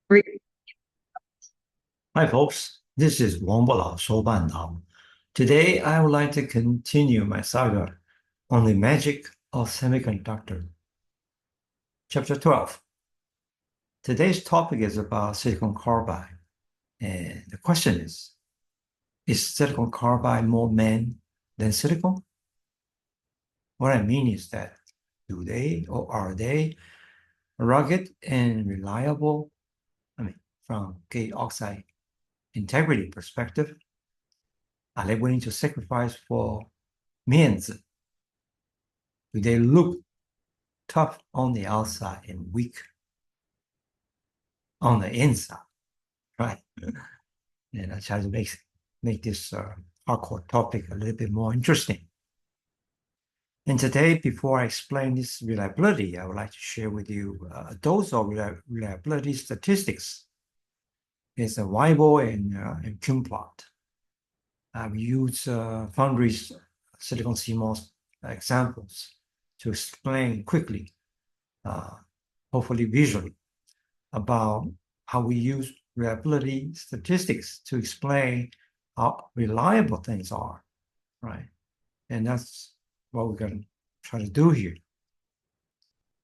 Great. Hi, folks. This is Weibull and Today, I would like to continue my saga on the magic of semiconductor. Chapter 12. Today's topic is about silicon carbide. And the question is silicon carbide more man than silicon? What I mean is that, do they or are they rugged and reliable? From gate oxide integrity perspective, are they willing to sacrifice for miànzi? Do they look tough on the outside and weak on the inside, right? And I try to make this hardcore topic a little bit more interesting. And today, before I explain this reliability, I would like to share with you a dose of reliability statistics. It's a Weibull and Cum-plot. I've used foundries silicon CMOS examples to explain quickly, hopefully visually, about how we use reliability statistics to explain how reliable things are, right? And that's what we're going to try to do here.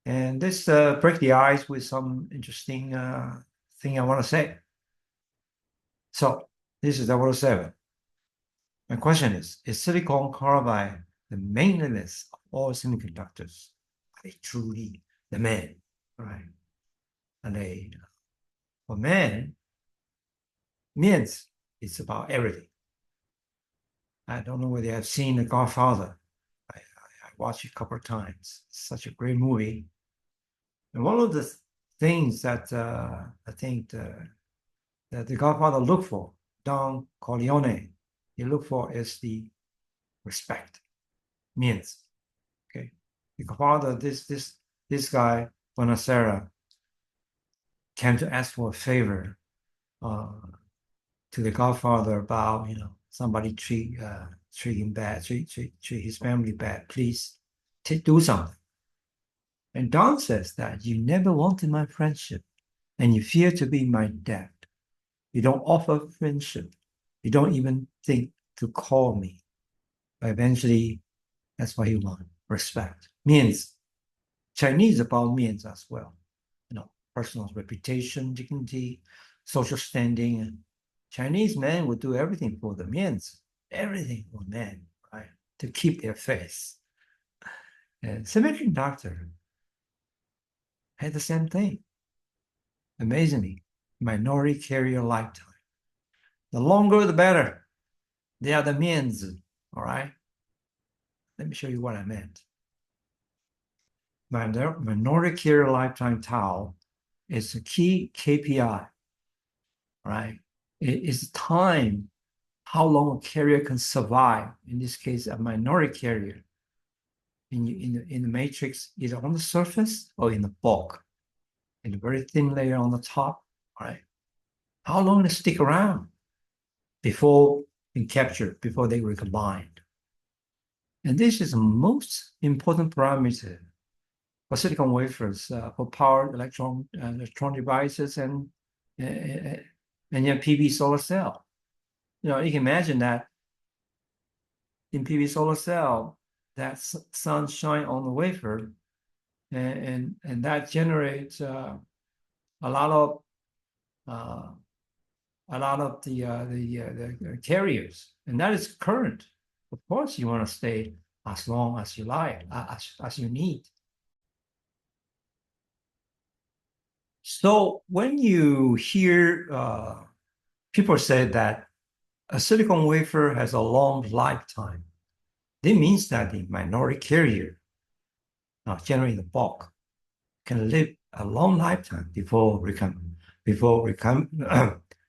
And this break the ice with some interesting thing I want to say. So this is 007. My question is silicon carbide the maintenance of all semiconductors? Are they truly the man, right? And for man, means it's about everything. I don't know whether you have seen The Godfather. I watched it a couple of times. It's such a great movie. And one of the things that I think that The Godfather looked for, Don Corleone, he looked for is the respect. Means, okay. The Godfather, this guy, Bonacera, came to ask for a favor to the Godfather about, somebody treat him bad, treat his family bad. Please do something. And Don says that you never wanted my friendship, and you fear to be my debt. You don't offer friendship. You don't even think to call me. But eventually, that's what he wants. Respect. Means Chinese about means as well. Personal reputation, dignity, social standing. Chinese men would do everything for the means, everything for men, right? To keep their faith. And semiconductor had the same thing. Amazingly, minority carrier lifetime. The longer, the better. They are the means, all right? Let me show you what I meant. Minority carrier lifetime tau is a key KPI, right? It is time, how long a carrier can survive. In this case, a minority carrier in the matrix, either on the surface or in the bulk, in a very thin layer on the top, right? How long they stick around before being captured, before they recombined. And this is the most important parameter for silicon wafers, for power electron devices, and yet PV solar cell. You can imagine that in PV solar cell, that sun shine on the wafer, and that generates a lot of the carriers, and that is current. Of course, you want to stay as long as you like, as you need. So when you hear people say that a silicon wafer has a long lifetime, that means that the minority carrier, generating the bulk, can live a long lifetime before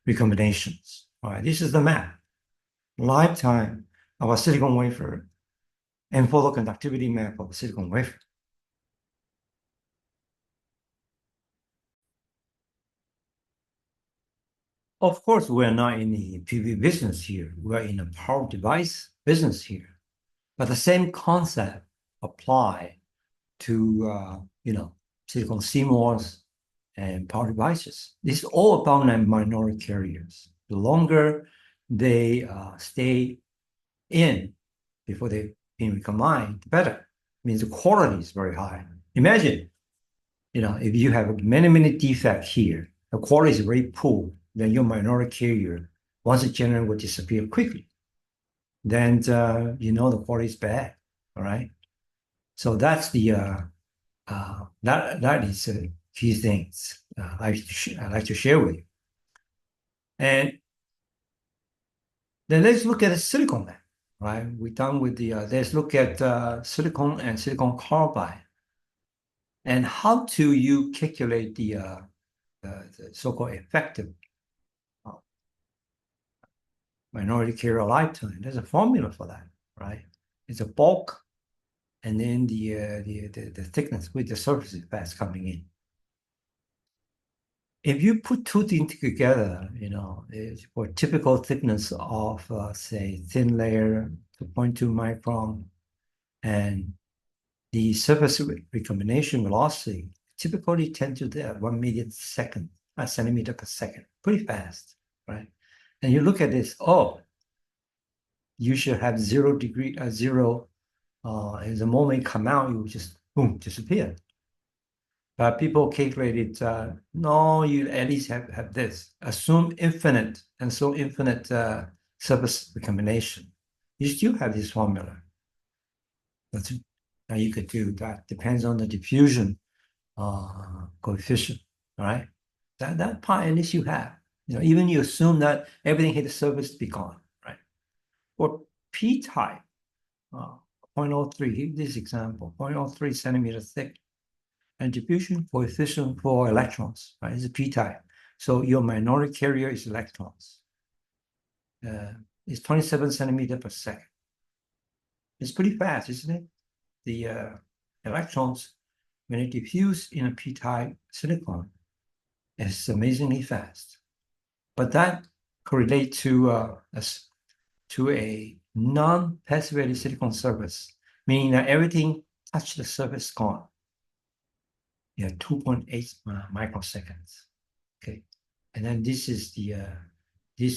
recombinations. All right, this is the math. Lifetime of a silicon wafer and photoconductivity map of a silicon wafer. Of course, we're not in the PV business here. We're in a power device business here. But the same concept apply to, silicon CMOS and power devices. This is all about minority carriers. The longer they stay in before they being recombined, the better. It means the quality is very high. Imagine, if you have many defects here, the quality is very poor, then your minority carrier, once it generates, will disappear quickly. Then the quality is bad. All right. So that's the that is key things I like to share with you. And then let's look at the silicon then, right? We're done with let's look at silicon and silicon carbide. And how do you calculate the so-called effective minority carrier lifetime? There's a formula for that, right? It's a bulk, and then the thickness with the surface effects coming in. If you put two things together, for typical thickness of, say, thin layer, 2.2 micron, and the surface recombination velocity typically tend to the 1 million second, centimeter per second, pretty fast, right? And you look at this, you should have 0 degree, zero, and the moment you come out, you just, boom, disappear. But people calculated, no, you at least have this. Assume infinite, and so infinite surface recombination. You still have this formula. Now you could do that. Depends on the diffusion coefficient, all right? That part at least you have. Even you assume that everything hit the surface, be gone, right? For p-type, 0.03, this example, 0.03 centimeter thick, and diffusion coefficient for electrons, right? It's a p-type. So your minority carrier is electrons. It's 27 centimeter per second. It's pretty fast, isn't it? The electrons, when they diffuse in a p-type silicon, it's amazingly fast. But that correlates to a non-passivated silicon surface, meaning that everything touched the surface gone. 2.8 microseconds. Okay, and then this is the here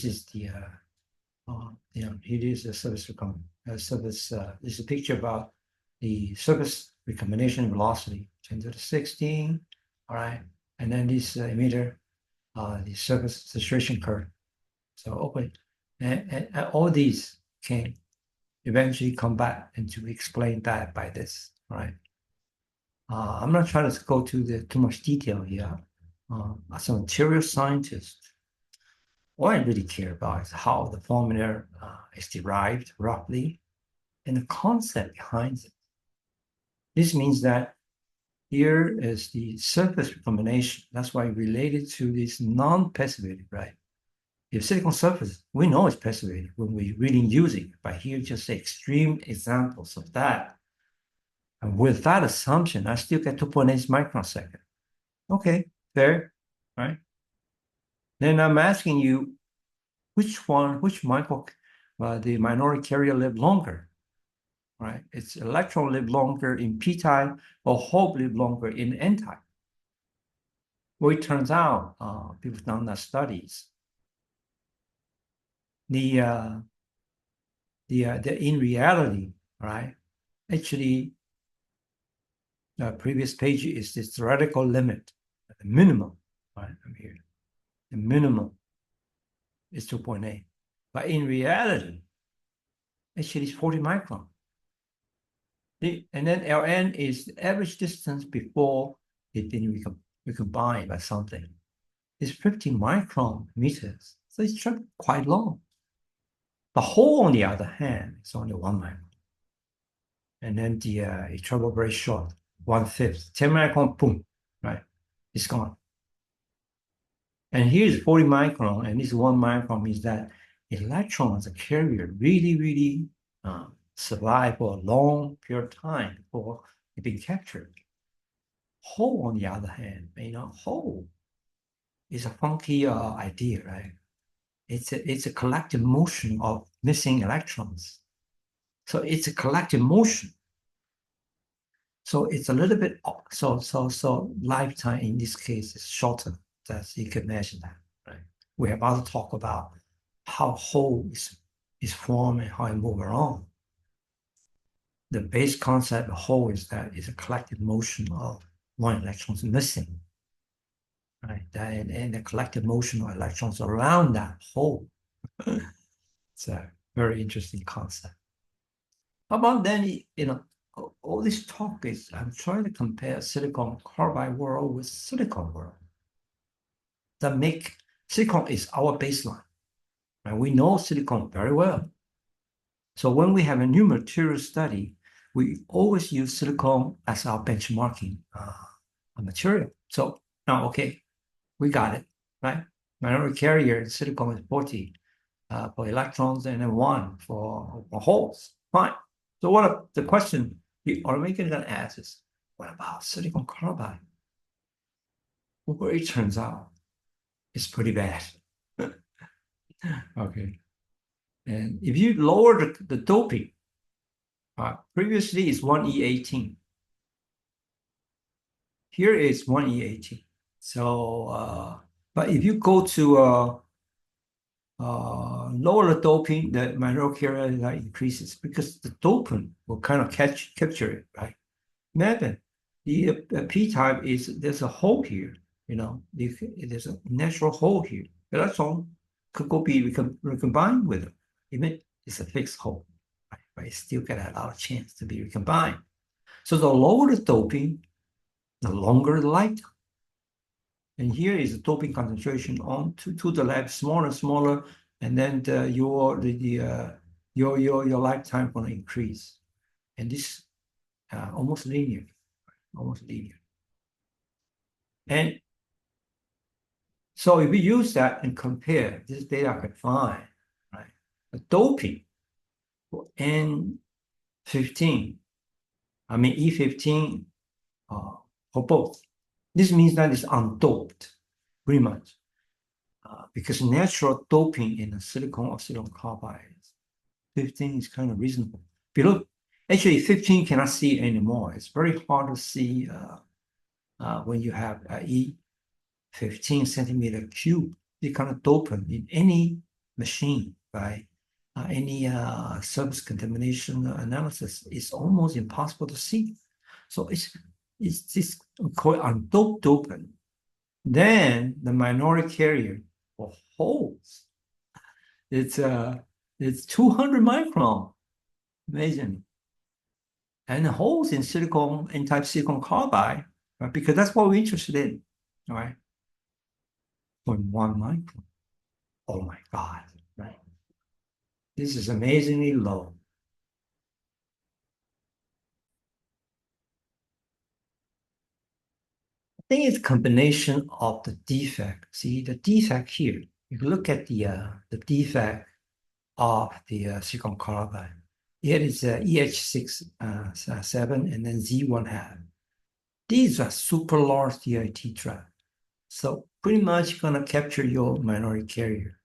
is the surface this is a picture about the surface recombination velocity, 10 to the 16. All right, and then this emitter, the surface saturation curve. So open, and all these can eventually come back and to explain that by this. All right. I'm not trying to go to too much detail here. As a material scientist, all I really care about is how the formula is derived roughly and the concept behind it. This means that here is the surface recombination. That's why related to this non-passivated, right? If silicon surface, we know it's passivated when we're really using it, but here just extreme examples of that. And with that assumption, I still get 2.8 microsecond. Okay, fair, right? Then I'm asking you, which the minority carrier live longer, right? It's electron live longer in p-type or hope live longer in n-type. Well, it turns out, people done that studies. In reality, right? Actually, the previous page is the theoretical limit, the minimum, right? I'm here. The minimum is 2.8. But in reality, actually it's 40 micron. And then Ln is the average distance before it been recombined by something. It's 50 micron meters. So it's quite long. The hole, on the other hand, is only 1 micron. And then it travel very short, 1/5, 10 micron, boom, right? It's gone. And here's 40 micron, and this 1 micron means that electrons, a carrier, really survive for a long period of time before it being captured. Hole, on the other hand, hole is a funky idea, right? It's a collective motion of missing electrons. So it's a collective motion. So it's a little bit, so lifetime in this case is shorter, as you can imagine that, right? We have other talk about how hole is formed and how it move around. The base concept of hole is that it's a collective motion of one electrons missing, right? And the collective motion of electrons around that hole. It's a very interesting concept. How about then, all this talk is, I'm trying to compare silicon carbide world with silicon world. That make silicon is our baseline, and we know silicon very well. So when we have a new material study, we always use silicon as our benchmarking material. So now, okay, we got it, right? Minority carrier in silicon is 40 for electrons and then 1 for holes. Fine. So the question the automaker is going to ask is, what about silicon carbide? Well, it turns out it's pretty bad. Okay. And if you lower the doping, previously it's 1E18. Here is 1E18. So, but if you go to lower the doping, the minority carrier increases because the dopant will kind of capture it, right? Imagine the p-type is there's a hole here, there's a natural hole here. Electron could go be recombined with it. Even it's a fixed hole, right? But it still got a lot of chance to be recombined. So the lower the doping, the longer the lifetime. And here is the doping concentration on to the left, smaller and smaller, and then your lifetime going to increase. And this almost linear. And so if we use that and compare this data I could find, right? The doping for N15, I mean E15 for both. This means that it's undoped, pretty much. Because natural doping in a silicon or silicon carbide 15 is kind of reasonable. Below, actually 15 cannot see anymore. It's very hard to see when you have E15 centimeter cube, the kind of dopant in any machine, right? Any surface contamination analysis is almost impossible to see. So it's this called undoped dopant. Then the minority carrier for holes, it's 200 micron, amazing. And holes in silicon, N-type silicon carbide, right? Because that's what we're interested in, all right? 0.1 micron. Oh my God, right? This is amazingly low. I think it's a combination of the defect. See, the defect here, if you look at the defect of the silicon carbide, it is EH6 7 and then Z1 These are super large DIT trap. So pretty much going to capture your minority carrier.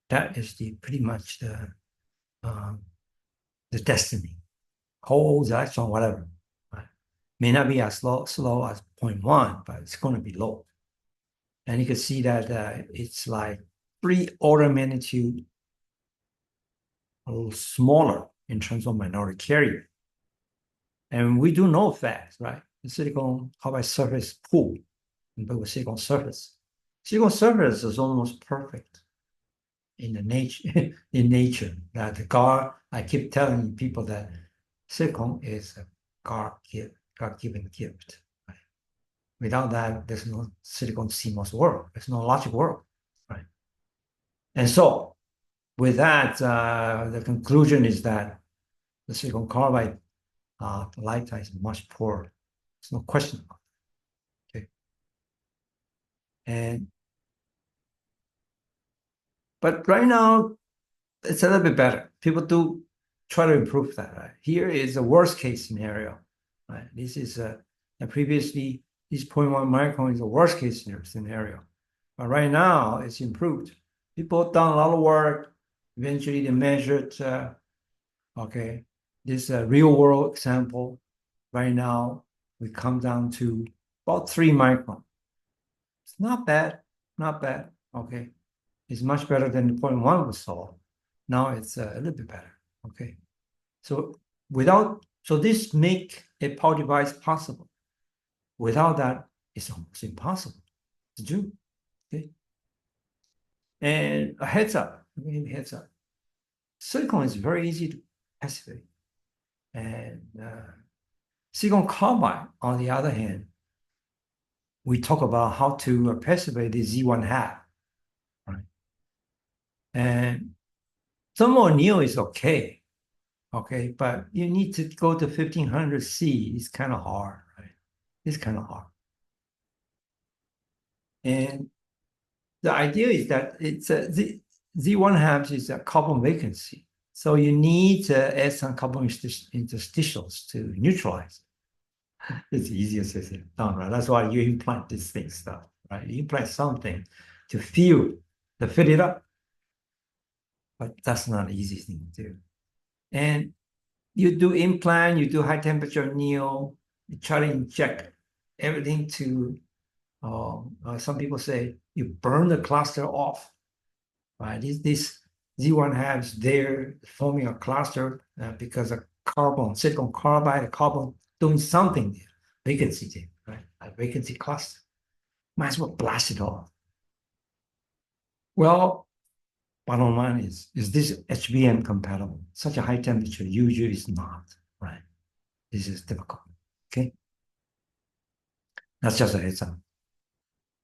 That is pretty much the destiny. Holes, electron, whatever. Right? May not be as slow as 0.1, but it's going to be low. And you can see that it's like 3 order magnitude a little smaller in terms of minority carrier. And we do know that, right? The silicon carbide surface pool, but with silicon surface. Silicon surface is almost perfect in nature. That the God, I keep telling people that silicon is a God-given gift. Right? Without that, there's no silicon CMOS world. There's no logic world, right? And so, with that, the conclusion is that the silicon carbide the lifetime is much poorer. There's no question about it. Okay. But right now, it's a little bit better. People do try to improve that, right? Here is a worst case scenario, right? This is previously, this 0.1 micron is a worst case scenario. But right now, it's improved. People have done a lot of work. Eventually, they measured, okay, this real world example. right now we come down to about 3 micron. It's not bad, not bad. Okay, it's much better than the 0.1 we saw. Now it's a little bit better. Okay, so this make a power device possible. Without that, it's almost impossible to do. Okay, and a heads up. Heads up. Silicon is very easy to passivate, and silicon carbide, on the other hand, we talk about how to passivate the Z1 half, right? And thermal anneal is okay, but you need to go to 1500 C. It's kind of hard, right? It's kind of hard. And the idea is that it's Z1 half is a carbon vacancy. So you need to add some carbon interstitials to neutralize it. It's easier said than done, right? That's why you implant this thing stuff, right? You implant something to fill it up. But that's not an easy thing to do. And you do implant, you do high temperature anneal, you try to inject everything to, some people say you burn the cluster off, right? This Z1 halves there forming a cluster because of carbon, silicon carbide, carbon doing something there, vacancy there, right? A vacancy cluster. Might as well blast it off. Well, bottom line is this HBM compatible? Such a high temperature usually is not, right? This is difficult, okay? That's just a heads up.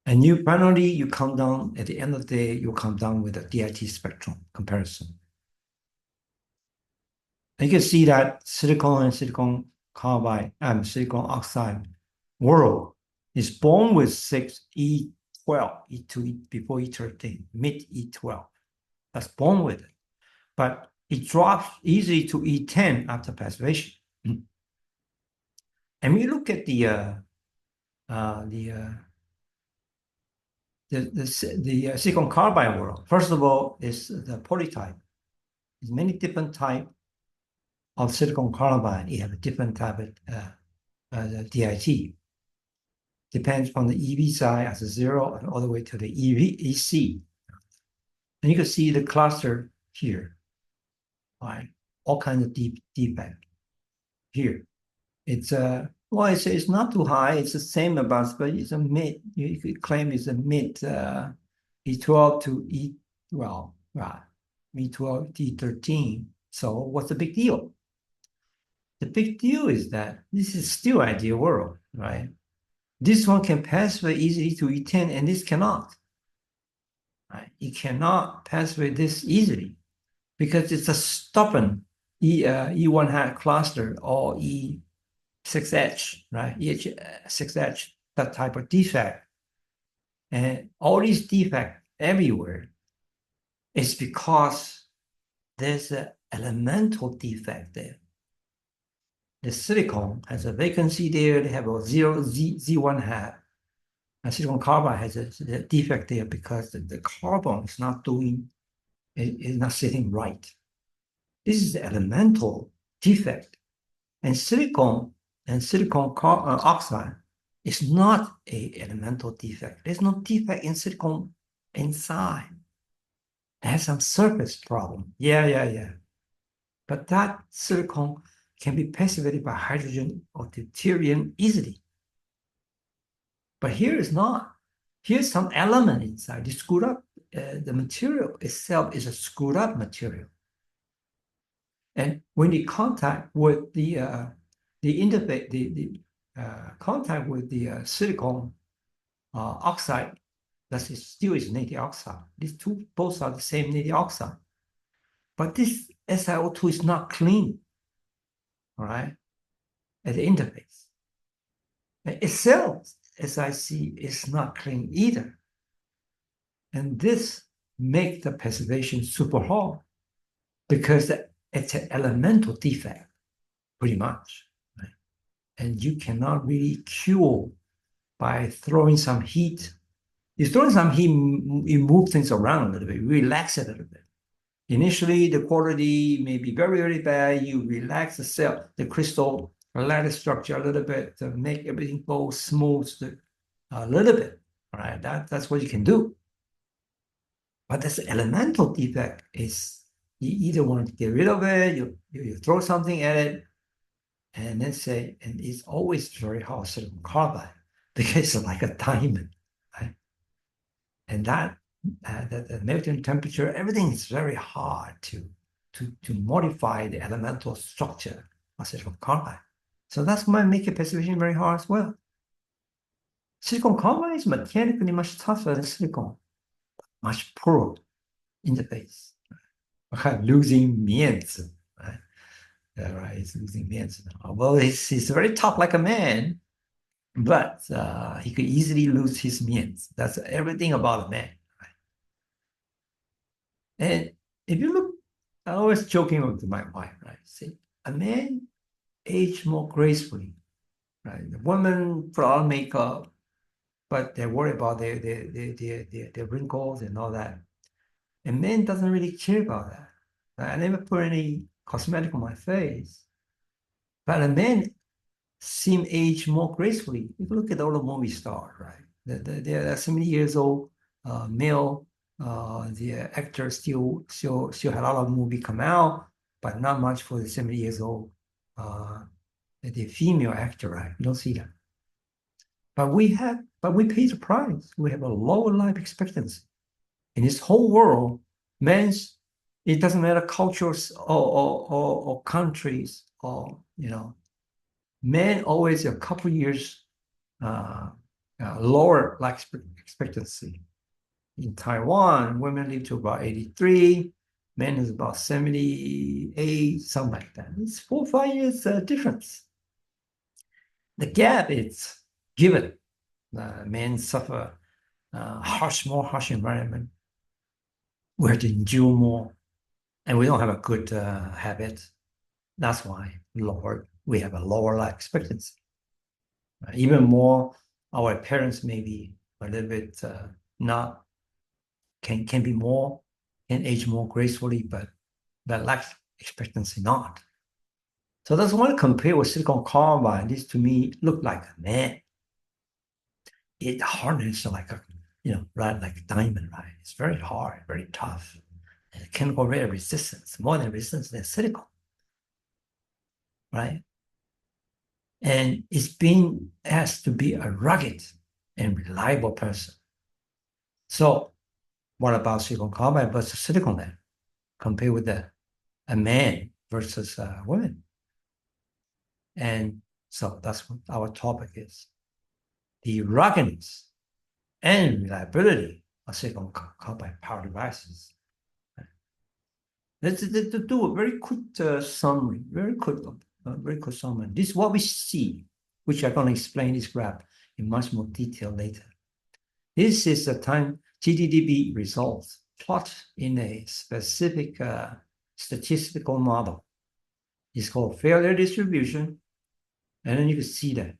And you finally, you come down, at the end of the day, you come down with a DIT spectrum comparison. And you can see that silicon and silicon carbide and silicon oxide world is born with 6 E12, E2, before E13, mid E12. That's born with it. But it drops easily to E10 after passivation. And when you look at the silicon carbide world, first of all, is the polytype. There's many different types of silicon carbide. You have a different type of DIT. Depends on the EV side as a 0 and all the way to the EC. And you can see the cluster here, right? All kinds of defect here. It's well, it's not too high. It's the same about, but it's a mid. You could claim it's a mid E12 to E12, right? E12 to E13. So what's the big deal? The big deal is that this is still ideal world, right? This one can passivate easily to E10, and this cannot. Right? You cannot passivate this easily because it's a stubborn E1 hat cluster or E6H, right? E6H, that type of defect. And all these defects everywhere is because there's an elemental defect there. The silicon has a vacancy there. They have a Z1 hat. And silicon carbide has a defect there because the carbon is not is not sitting right. This is the elemental defect. And silicon oxide is not an elemental defect. There's no defect in silicon inside. It has some surface problem. Yeah. But that silicon can be passivated by hydrogen or deuterium easily. But here is not. Here's some element inside. The screwed up, the material itself is a screwed up material. And when you contact with the interface, the contact with the silicon oxide, that still is native oxide. These two both are the same native oxide. But this SiO2 is not clean, all right, at the interface. And itself, SiC is not clean either. And this makes the passivation super hard because it's an elemental defect, pretty much. Right? And you cannot really cure by throwing some heat. You throw some heat, you move things around a little bit, you relax it a little bit. Initially, the quality may be very, very bad. You relax the cell, the crystal a lattice structure a little bit to make everything go smooth a little bit. All right, that's what you can do. But this elemental defect is you either want to get rid of it, you throw something at it, and then say, and it's always very hard silicon carbide because it's like a diamond, right? And that the melting temperature, everything is very hard to modify the elemental structure of silicon carbide. So that's why make a precipitation very hard as well. Silicon carbide is mechanically much tougher than silicon, much poorer interface. Losing miànzi, right? Right, he's losing miànzi now. Well, he's very tough like a man, but he could easily lose his miànzi. That's everything about a man. Right? And if you look, I always joking with my wife, right? See, a man age more gracefully, right? The women put on makeup, but they're worried about their wrinkles and all that. And men doesn't really care about that. I never put any cosmetic on my face, but a man seem age more gracefully. If you look at all the movie stars, right? They're 70 years old, male. The actor still had a lot of movie come out, but not much for the 70 years old. The female actor, right? You don't see that. But we pay the price. We have a lower life expectancy. In this whole world, men's, it doesn't matter cultures or countries or, men always a couple years lower life expectancy. In Taiwan, women live to about 83, men is about 78, something like that. It's 4 or 5 years difference. The gap is given. Men suffer more harsh environment. We have to endure more, and we don't have a good habit. That's why we have a lower life expectancy. Even more, our parents may be a little bit not can age more gracefully, but that life expectancy not. So that's one compare with silicon carbide. This to me look like a man. It hardens like a right, like a diamond, right? It's very hard, very tough. And chemical rate resistance, more than resistance than silicon, right? And it's being asked to be a rugged and reliable person. So what about silicon carbide versus silicon then? Compared with a man versus a woman. And so that's what our topic is. The ruggedness and reliability of silicon carbide power devices. Let's do a very quick summary, very quick summary. This is what we see, which I'm going to explain this graph in much more detail later. This is the time GDDB results plot in a specific statistical model. It's called failure distribution. And then you can see that.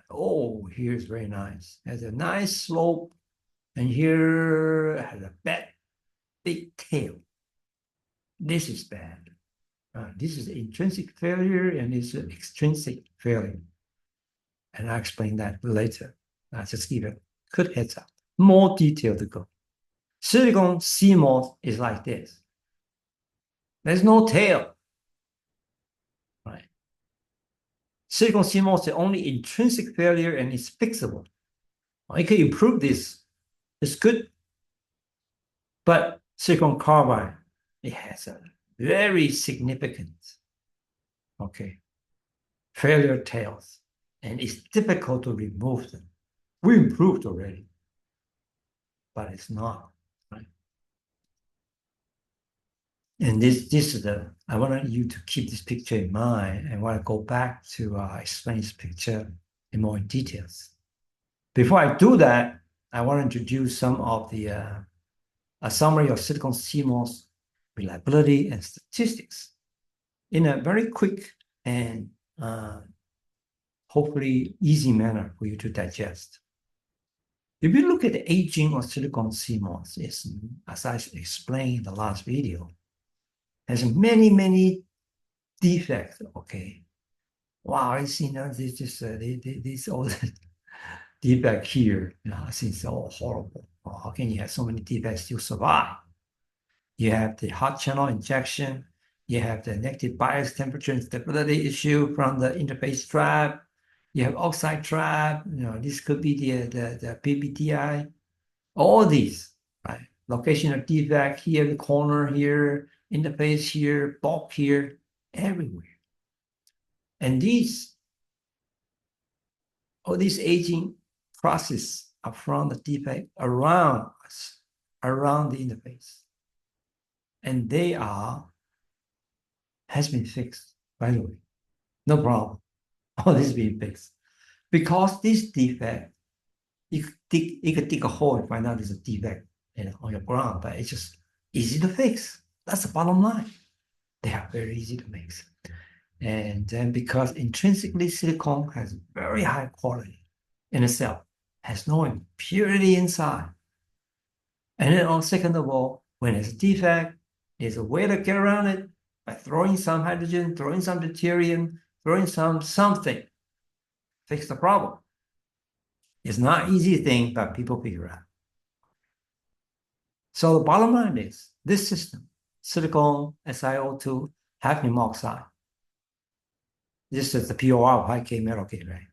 Oh, here's very nice. Has a nice slope. And here has a big tail. This is bad. This is intrinsic failure and this is extrinsic failure. And I'll explain that later. I'll just give a quick heads up. More detail to go. Silicon CMOS is like this. There's no tail. Right? Silicon CMOS is the only intrinsic failure and it's fixable. I can improve this. It's good. But silicon carbide, it has a very significant, failure tails, and it's difficult to remove them. We improved already, but it's not, right? And this is I want you to keep this picture in mind. I want to go back to explain this picture in more details. Before I do that, I want to introduce some of the a summary of silicon CMOS reliability and statistics in a very quick and hopefully easy manner for you to digest. If you look at the aging of silicon CMOS, it's, as I explained in the last video, has many defects, wow, it's, this all defect here, I think it's all horrible. Well, how can you have so many defects still survive? You have the hot channel injection, you have the negative bias temperature and stability issue from the interface trap, you have oxide trap, this could be the PBTI, all these, right? Location of defect here, the corner here, interface here, bulk here, everywhere. And all these aging process are from the defect around us, around the interface. And has been fixed, by the way. No problem. All this being fixed. Because this defect, you could dig a hole and find out there's a defect on your ground, but it's just easy to fix. That's the bottom line. They are very easy to fix. And then because intrinsically silicon has very high quality in itself, has no impurity inside. And then on second of all, when it's a defect, there's a way to get around it by throwing some hydrogen, throwing some deuterium, throwing something, fix the problem. It's not an easy thing, but people figure out. So the bottom line is this system, silicon, SiO2, hafnium oxide. This is the POR of high-K metal gate, right?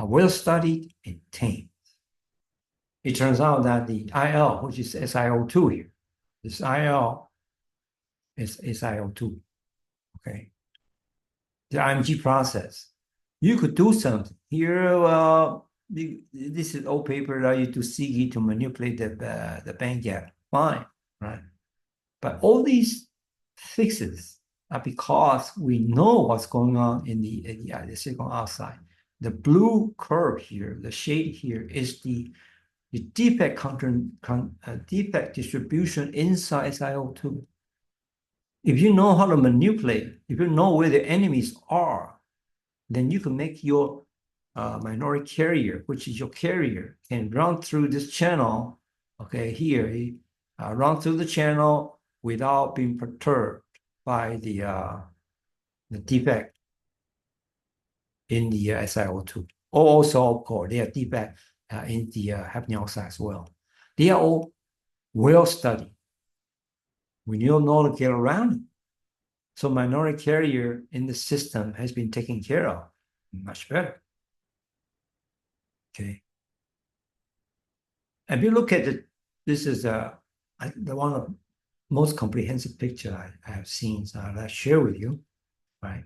Well studied and tamed. It turns out that the IL, which is SiO2 here, this IL is SiO2, okay? The IMG process. You could do something. Here, well, this is old paper that you do SiC to manipulate the band gap. Fine, right? But all these fixes are because we know what's going on in the silicon oxide. The blue curve here, the shade here, is the defect defect distribution inside SiO2. If you know how to manipulate, if you know where the enemies are, then you can make your minority carrier, which is your carrier, can run through this channel, okay, here, run through the channel without being perturbed by the defect in the SiO2. Also, of course, they are defect in the hafnium oxide as well. They are all well studied. We don't know how to get around it. So minority carrier in the system has been taken care of much better. Okay. If you look at it, this is the one of the most comprehensive picture I have seen, so I'll share with you, right?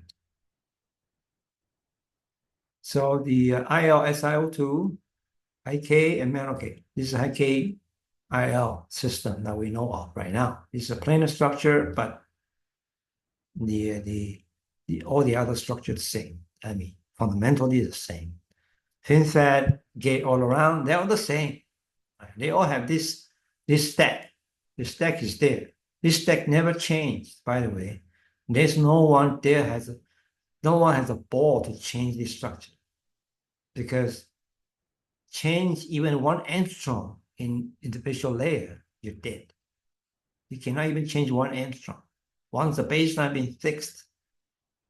So the IL-SiO2, high-K, and okay, this is high-K IL system that we know of right now. It's a planar structure, but all the other structures the same. I mean, fundamentally the same. FinFET, gate all around, they're all the same. They all have this stack. The stack is there. This stack never changed, by the way. There's no one has a ball to change this structure. Because change even 1 angstrom in interfacial layer, you're dead. You cannot even change 1 angstrom. Once the baseline been fixed,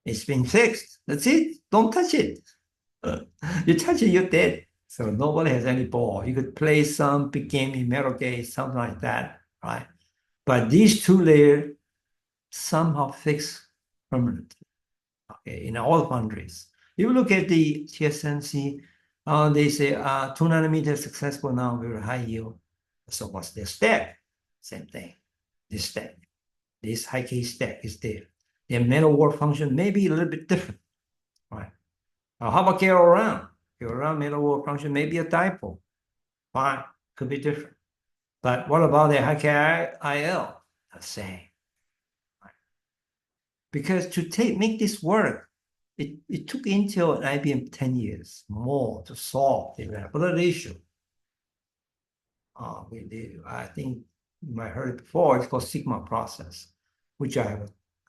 it's been fixed. That's it. Don't touch it. You touch it, you're dead. So nobody has any ball. You could play some big game in metal gate, something like that, right? But these 2 layers somehow fix permanently, okay, in all foundries. If you look at the TSMC, they say 2 nanometer successful now, very high yield. So what's their stack? Same thing. This stack, this high-K stack is there. Their metal work function may be a little bit different, right? How about gate all around? Gate all around metal work function may be a dipole. Fine, could be different. But what about the high-K IL? The same. Right? Because to make this work, it took Intel and IBM 10 years more to solve the reliability issue. I think you might have heard it before. It's called SiC-MOS process, which I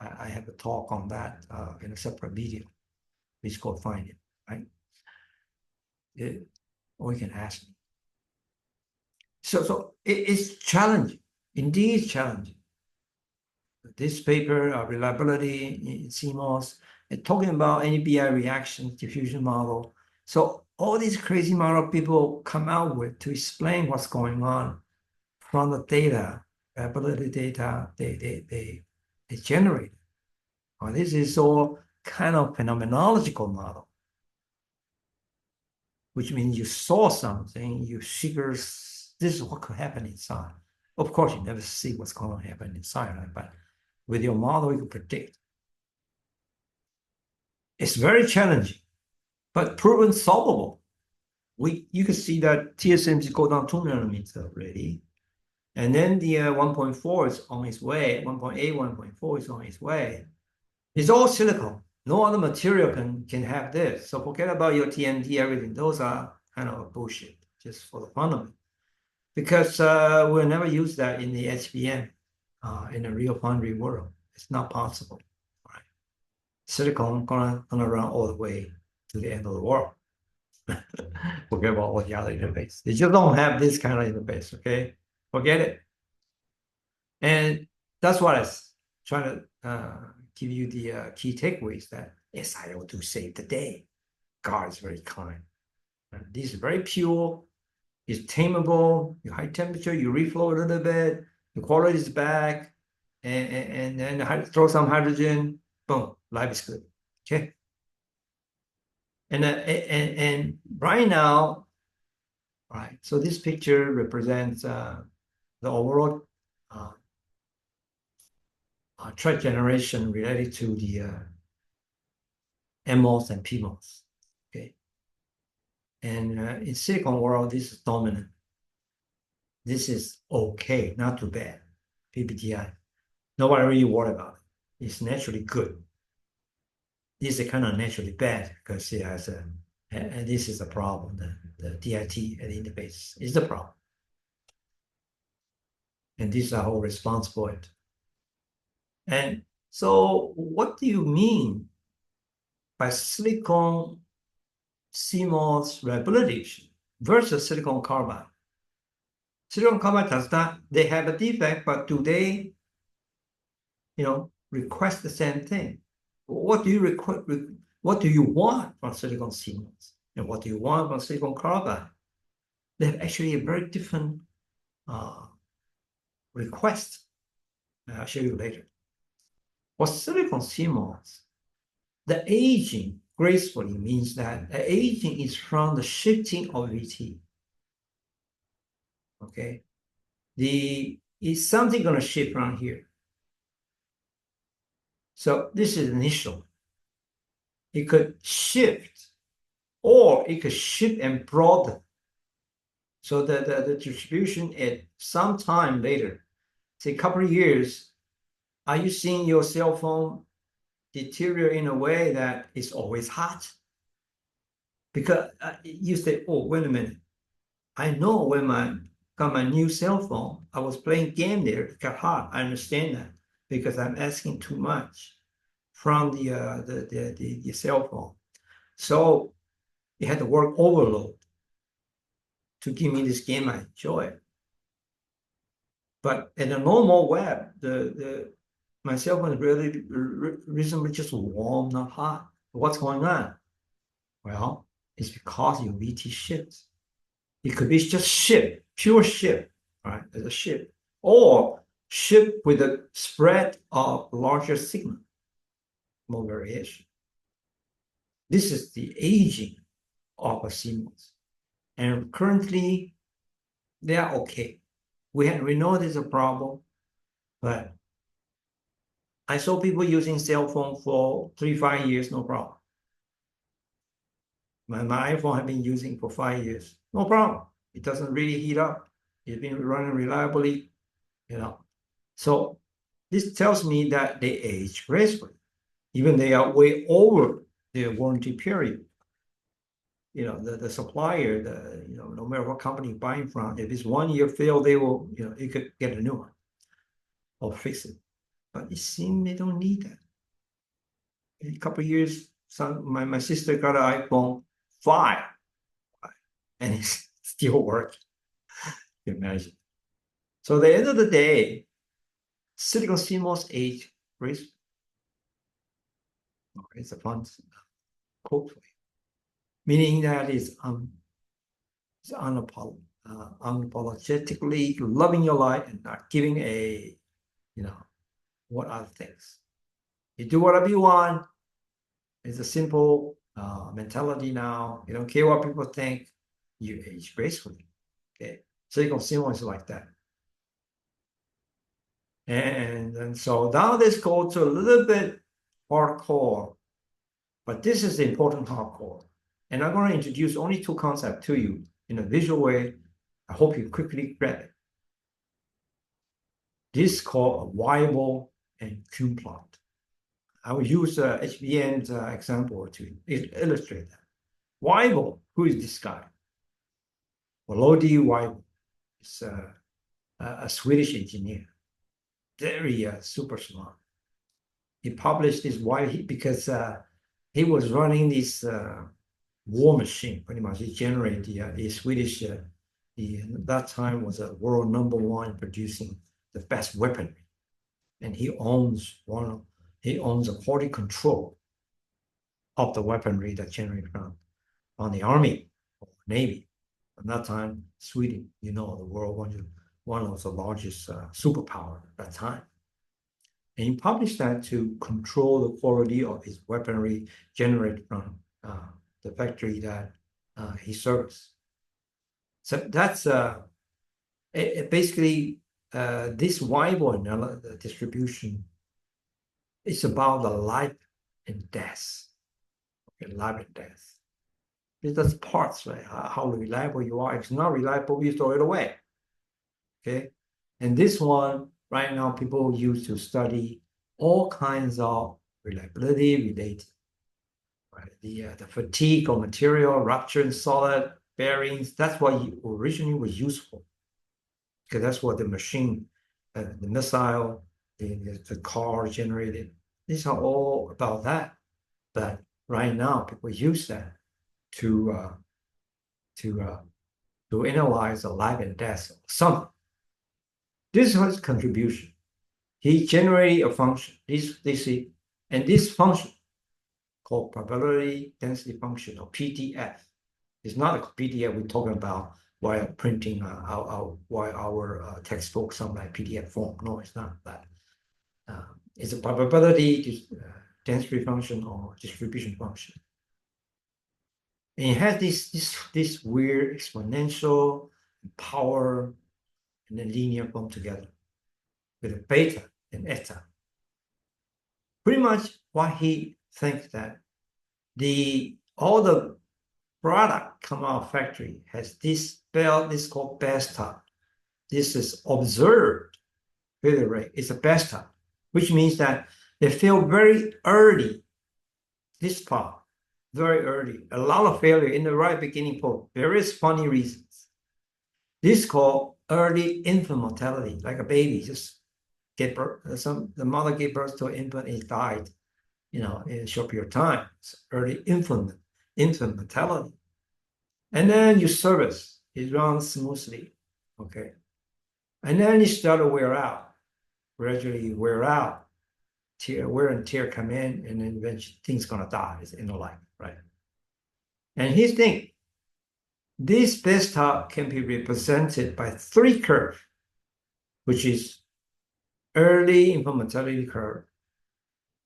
have a talk on that in a separate video, which go find it, right? Or you can ask me. So it's challenging, indeed challenging. This paper, reliability in CMOS, talking about NBI reaction diffusion model. So all these crazy model people come out with to explain what's going on from the data, ability data they generate. This is all kind of phenomenological model, which means you saw something, you figure this is what could happen inside. Of course, you never see what's going to happen inside, right? But with your model, you can predict. It's very challenging, but proven solvable. You can see that TSMC go down 2 nanometers already. And then the 1.4 is on its way, 1.8, 1.4 is on its way. It's all silicon. No other material can have this. So forget about your TMT, everything. Those are kind of bullshit, just for the fun of it. Because we'll never use that in the HBM, in a real foundry world. It's not possible. Right? Silicon gonna run all the way to the end of the world. Forget about all the other interface. They just don't have this kind of interface, okay? Forget it. And that's what I was trying to give you the key takeaways that SiO2 saved the day. God is very kind. And this is very pure. It's tameable. You high temperature, you reflow a little bit. The quality is back. And then throw some hydrogen. Boom, life is good. Okay. And right now, right. So this picture represents the overall track generation related to the MOS and PMOS. Okay. And in silicon world, this is dominant. This is okay, not too bad. PBTI. Nobody really worried about it. It's naturally good. This is kind of naturally bad because it has a, and this is a problem. The DIT at the interface is the problem. And this is our whole response point. And so what do you mean by silicon CMOS reliability versus silicon carbide? Silicon carbide does not, they have a defect, but do they, request the same thing? What do you request? What do you want from silicon CMOS? And what do you want from silicon carbide? They have actually a very different request. I'll show you later. For silicon CMOS, the aging gracefully means that the aging is from the shifting of VT. Okay, is something going to shift around here? So this is initial. It could shift, or it could shift and broaden. So the distribution at some time later, say a couple of years, are you seeing your cell phone deteriorate in a way that it's always hot? Because you say, oh, wait a minute. I know when I got my new cell phone, I was playing game there, it got hot. I understand that because I'm asking too much from the cell phone. So it had to work overload to give me this game I enjoy. But in the normal web, my cell phone is really reasonably just warm, not hot. What's going on? Well, it's because your VT shifts. It could be just shift, pure shift, right? As a shift, or shift with a spread of larger sigma, more variation. This is the aging of a CMOS. And currently, they are okay. We know there's a problem, but I saw people using cell phone for 3-5 years, no problem. My iPhone I've been using for 5 years, no problem. It doesn't really heat up. It's been running reliably, So this tells me that they age gracefully, even they are way over their warranty period. The supplier, no matter what company you're buying from, if it's 1 year fail, they will, you could get a new one or fix it. But it seems they don't need that. In a couple of years, my sister got an iPhone 5, and it's still working. You imagine. So at the end of the day, silicon CMOS age gracefully. It's a fun quote for you. Meaning that it's unapologetically loving your life and not giving a, what other things. You do whatever you want. It's a simple mentality now. You don't care what people think. You age gracefully. Okay. Si-CMOS is like that. And so now let's go to a little bit hardcore, but this is the important hardcore. And I'm going to introduce only two concepts to you in a visual way. I hope you quickly grab it. This is called a Weibull and Cum-plot. I will use HBM's example to illustrate that. Weibull, who is this guy? Volody Weibull is a Swedish engineer, very super smart. He published this because he was running this war machine, pretty much. He generated the Swedish, that time was a world #1 in producing the best weaponry. And he owns a quality control of the weaponry that generated on the army or navy. At that time, Sweden, the world one of the largest superpower at that time. And he published that to control the quality of his weaponry generated from the factory that he serves. So that's basically this Weibull distribution is about the life and death. Okay, life and death. That's parts, right? How reliable you are. If it's not reliable, you throw it away. Okay. And this one, right now, people use to study all kinds of reliability related. Right? The fatigue of material, rupture in solid, bearings, that's what originally was used for. Because that's what the machine, the missile, the car generated. These are all about that. But right now, people use that to analyze the life and death of something. This was contribution. He generated a function. And this function called probability density function, or PDF. It's not a PDF we're talking about while printing our textbook, some like PDF form. No, it's not that. It's a probability density function or distribution function. And it has this weird exponential power and then linear form together with a beta and eta. Pretty much what he thinks that all the product come out of factory has this called beta. This is observed failure rate. It's a beta, which means that they fail very early. This part, very early. A lot of failure in the right beginning for various funny reasons. This is called early infant mortality, like a baby just get birth. The mother gave birth to an infant and it died, in a short period of time. It's early infant mortality. And then your service, it runs smoothly, okay? And then you start to wear out, gradually wear out, wear and tear come in, and then eventually things gonna die. It's in the life, right? And he thinks this beta can be represented by 3 curves, which is early infant mortality curve,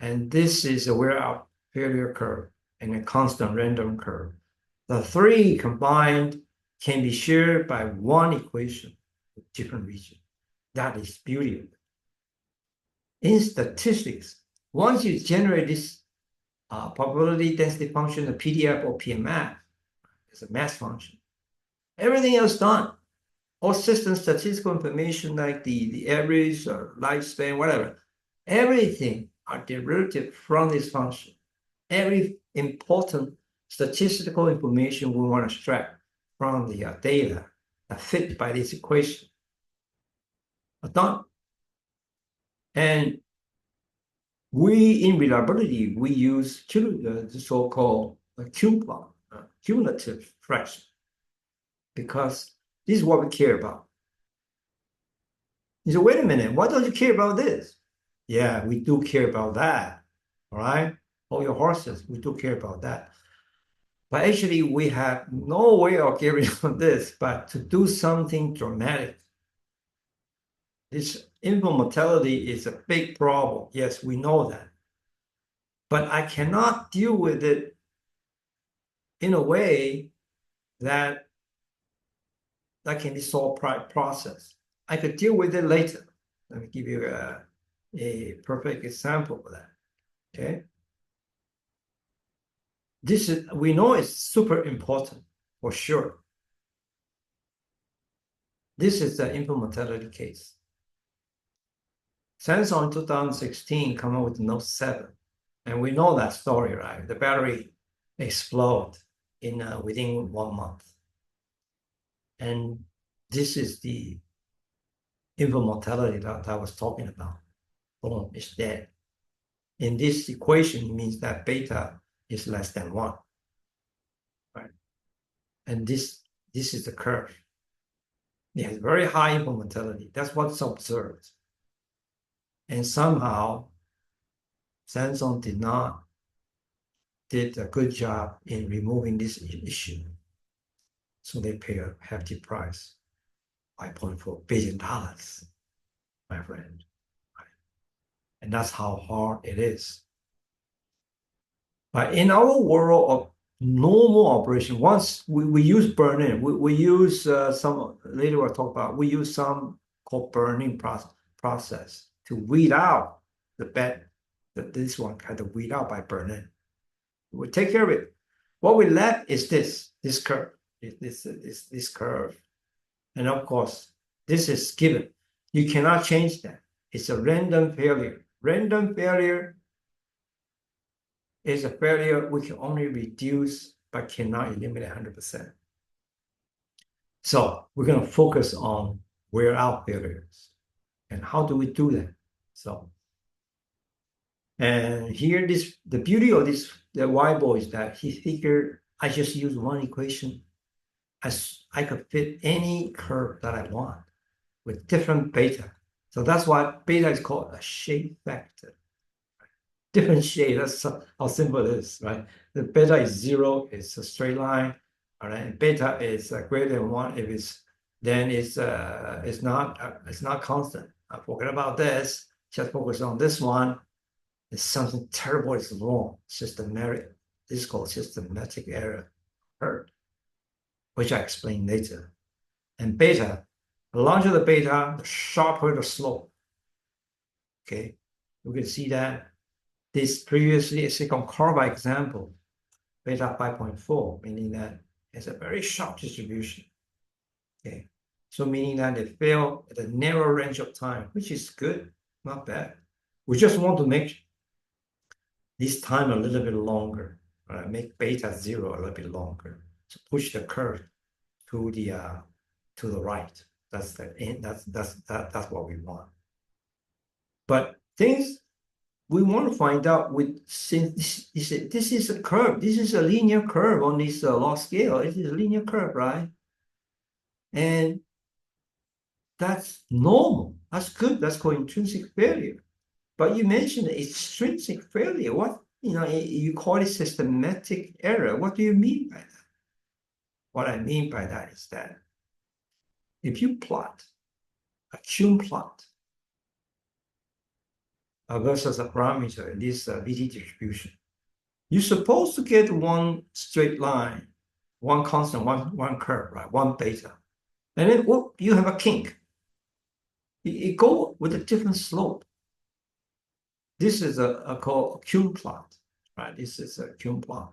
and this is a wear out failure curve and a constant random curve. The 3 combined can be shared by one equation with different regions. That is beauty of it. In statistics, once you generate this probability density function, the PDF or PMF, it's a math function. Everything else done. All system statistical information like the average or lifespan, whatever, everything are derivative from this function. Every important statistical information we want to extract from the data are fit by this equation are done. And in reliability, we use the so-called Cum-plot, cumulative fraction, because this is what we care about. You say, wait a minute, why don't you care about this? Yeah, we do care about that, all right? all your horses. We took care about that. But actually, we have no way of carrying on this, but to do something dramatic. This infant mortality is a big problem. Yes, we know that. But I cannot deal with it in a way that can be solved process. I could deal with it later. Let me give you a perfect example of that. Okay. This is, we know it's super important for sure. This is the infant mortality case. Samsung in 2016 come up with Note 7. And we know that story, right? The battery explode in within 1 month. And this is the infant mortality that I was talking about. Boom, it's dead. In this equation, it means that beta is less than 1. Right? And this is the curve. It has very high infant mortality. That's what's observed. And somehow, Samsung did a good job in removing this issue. So they pay a hefty price, $5.4 billion, my friend. And that's how hard it is. But in our world of normal operation, once we use burn-in, we use some, later we'll talk about, we use some called burn-in process to weed out the bad, this one kind of weed out by burn-in. We take care of it. What we left is this curve, this curve. And of course, this is given. You cannot change that. It's a random failure. Random failure is a failure we can only reduce but cannot eliminate 100%. So we're going to focus on wear out failures. And how do we do that? So, and here the beauty of the Weibull is that he figured I just use one equation. I could fit any curve that I want with different beta. So that's why beta is called a shape factor. Different shade, that's how simple it is, right? The beta is 0, it's a straight line, all right? And beta is greater than 1 if then it's not constant. I forget about this, just focus on this one. It's something terrible is wrong, systematic. This is called systematic error, which I explain later. And beta, the larger the beta, the sharper the slope. Okay, you can see that this previously silicon carbide example, beta 5.4, meaning that it's a very sharp distribution. Okay, so meaning that they fail at a narrow range of time, which is good, not bad. We just want to make this time a little bit longer, right? Make beta 0 a little bit longer to push the curve to the right. That's what we want. But things we want to find out since this is a curve, this is a linear curve on this log scale. It is a linear curve, right? And that's normal. That's good. That's called intrinsic failure. But you mentioned extrinsic failure. What you call it systematic error. What do you mean by that? What I mean by that is that if you plot a Cum-plot versus a parameter in this VT distribution, you're supposed to get one straight line, one constant, one curve, right? One beta. And then you have a kink. It go with a different slope. This is called a Cum-plot, right? This is a Cum-plot.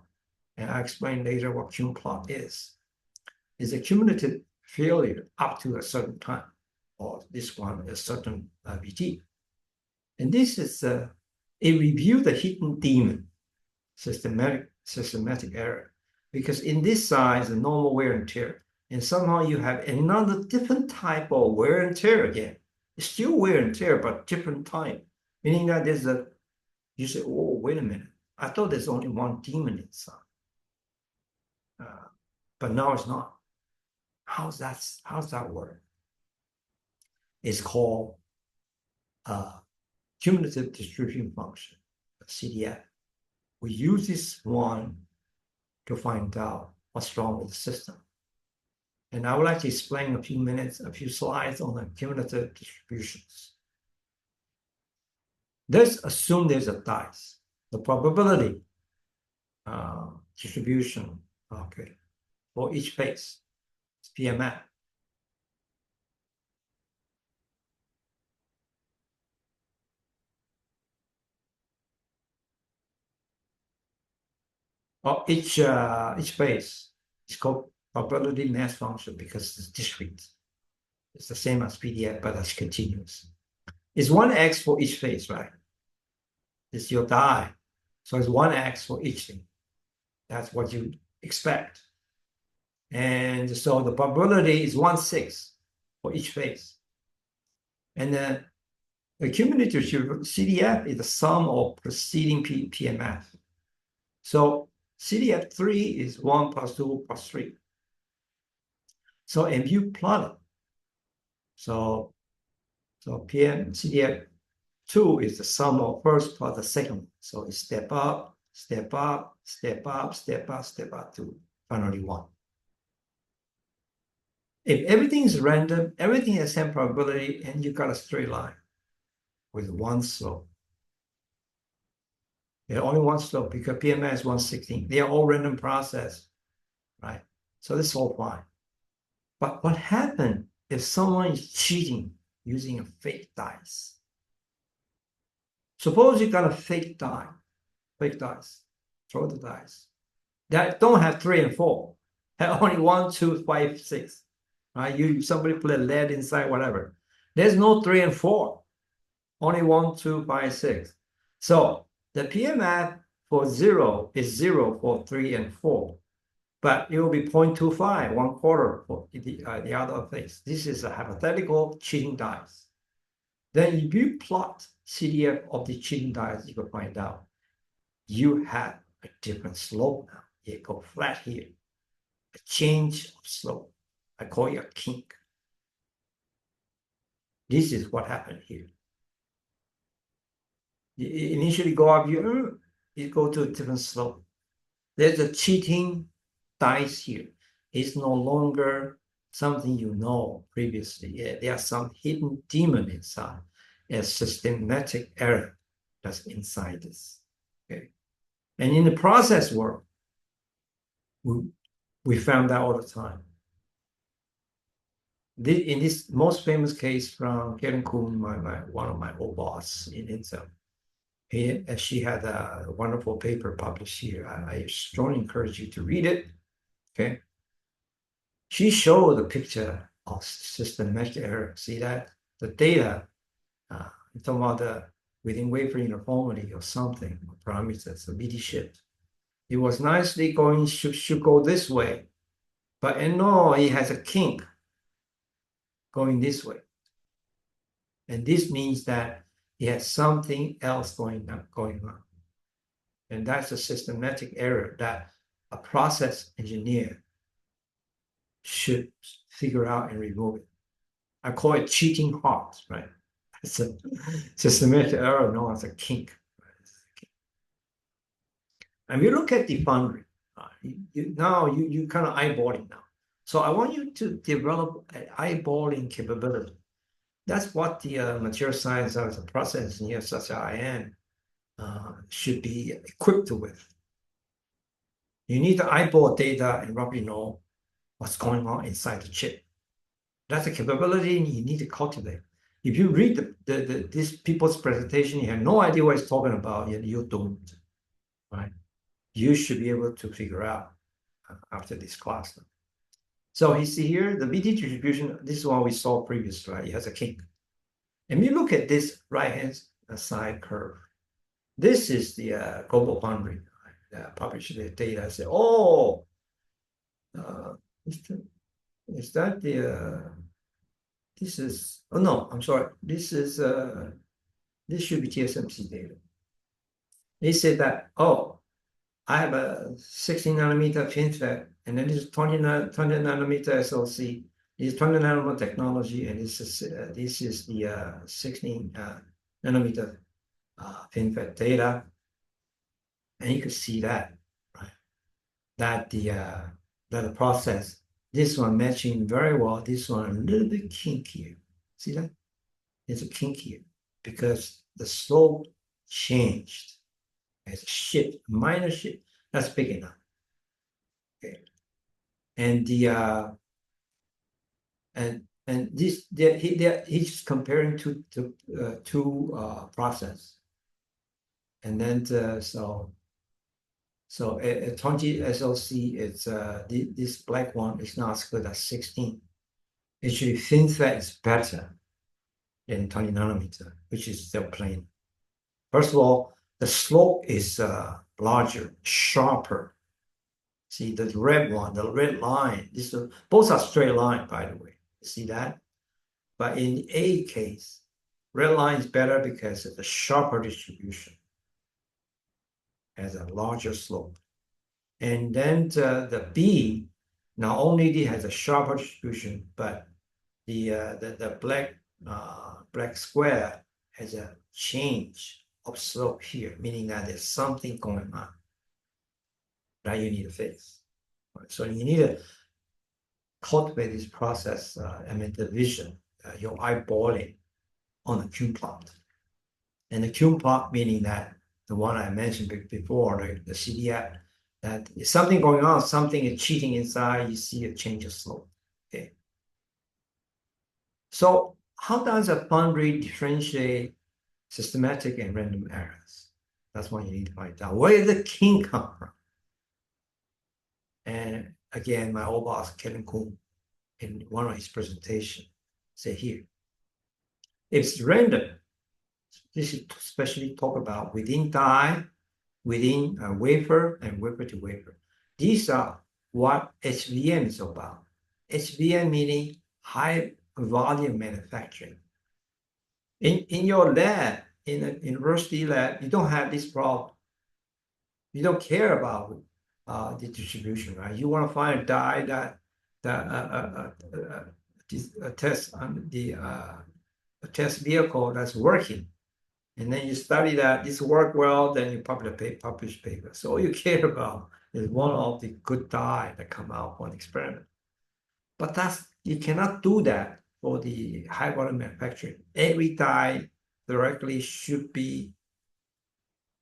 And I'll explain later what Cum-plot is. It's a cumulative failure up to a certain time, or this one, a certain VT. And this is it reviews the hidden demon, systematic error, because in this size, the normal wear and tear, and somehow you have another different type of wear and tear again. It's still wear and tear, but different type, meaning that you say, oh, wait a minute, I thought there's only one demon inside, but now it's not. How's that work? It's called cumulative distribution function, CDF. we use this one to find out what's wrong with the system. And I would like to explain a few slides on the cumulative distributions. Let's assume there's a dice. The probability distribution, okay, for each phase, it's PMF. Or each phase is called probability mass function because it's discrete. It's the same as PDF, but it's continuous. It's 1x for each phase, right? It's your die. So it's 1x for each thing. That's what you expect. And so the probability is 1/6 for each phase. And then the cumulative CDF is the sum of preceding PMF. So CDF3 is 1 plus 2 plus 3. So if you plot it, so CDF2 is the sum of first plus the second. So it's step up, step up, step up, step up, step up to finally 1. If everything is random, everything has the same probability, and you got a straight line with one slope. There's only one slope because PMF is 1/16. They are all random process, right? So this is all fine. But what happened if someone is cheating using a fake dice? Suppose you got a fake dice, throw the dice that don't have 3 and 4, have only 1, 2, 5, 6. Right? Somebody put a lead inside, whatever. There's no 3 and 4, only 1, 2, 5, 6. So the PMF for 0 is 0 for 3 and 4, but it will be 0.25, 1/4 for the other things. This is a hypothetical cheating dice. Then if you plot CDF of the cheating dice, you will find out you have a different slope now. You go flat here, a change of slope. I call it a kink. This is what happened here. You initially go up here, you go to a different slope. There's a cheating dice here. It's no longer something you know previously. There are some hidden demon inside, a systematic error that's inside this. Okay, and in the process world, we found that all the time. In this most famous case from Karen Kuhn, one of my old boss in Intel, she had a wonderful paper published here. I strongly encourage you to read it. Okay, she showed a picture of systematic error. See that the data, I'm talking about the within wafer uniformity or something, parameters, the VD shift. It was nicely going should go this way, but no, it has a kink going this way. And this means that it has something else going on. And that's a systematic error that a process engineer should figure out and remove it. I call it cheating heart, right? It's a systematic error known as a kink. And you look at the foundry, now you kind of eyeballing now. So I want you to develop an eyeballing capability. That's what the material science as a process engineer such as I am should be equipped with. You need to eyeball data and roughly know what's going on inside the chip. That's a capability you need to cultivate. If you read these people's presentation, you have no idea what it's talking about, you're doomed, right? You should be able to figure out after this class. So you see here, the VD distribution, this is what we saw previously, right? It has a kink. And you look at this right-hand side curve. This is the global foundry that published the data. I say, oh, is that the, this is, oh no, I'm sorry. This is, this should be TSMC data. They said that, oh, I have a 16 nanometer FinFET, and then this is 20 nanometer SoC. This is 20 nanometer technology, and this is the 16 nanometer FinFET data. And you can see that, right? That the process, this one matching very well, this one a little bit kinkier. See that? It's a kinkier because the slope changed. It's a shift, minor shift. That's big enough. Okay. And this he's comparing two process. And then so at 20 SLC, it's this black one is not as good as 16. Actually, FinFET is better than 20 nanometer, which is still plain. First of all, the slope is larger, sharper. See the red one, the red line. Both are straight line, by the way. See that? But in A case, red line is better because of the sharper distribution, has a larger slope. And then the B, not only it has a sharper distribution, but the black square has a change of slope here, meaning that there's something going on that you need to fix. So you need to cultivate this process, the vision, your eyeballing on the Cum-plot. And the Cum-plot meaning that the one I mentioned before, the CDF, that is something going on, something is cheating inside, you see a change of slope. Okay. So how does a foundry differentiate systematic and random errors? That's what you need to find out. Where did the kink come from? And again, my old boss, Kevin Kuhn, in one of his presentations, say here, if it's random, this is especially talk about within die, within a wafer, and wafer to wafer. These are what HVM is about. HVM meaning high volume manufacturing. In your lab, in a university lab, you don't have this problem. You don't care about the distribution, right? You want to find a die that test on the test vehicle that's working, and then you study that this work well, then you publish paper. So all you care about is one of the good die that come out on experiment. But you cannot do that for the high volume manufacturing. Every die directly should be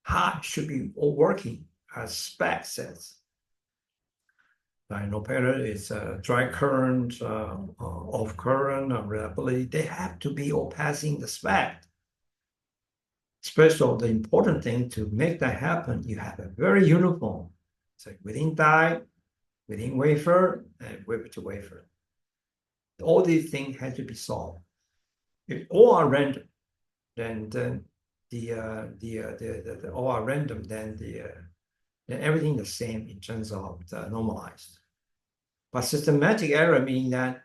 all working as spec says. No matter it's dry current, off current, reliability, they have to be all passing the spec. Especially the important thing to make that happen, you have a very uniform, so within die, within wafer, and wafer to wafer. All these things have to be solved. If all are random, then the all are random, then everything the same in terms of the normalized. But systematic error meaning that,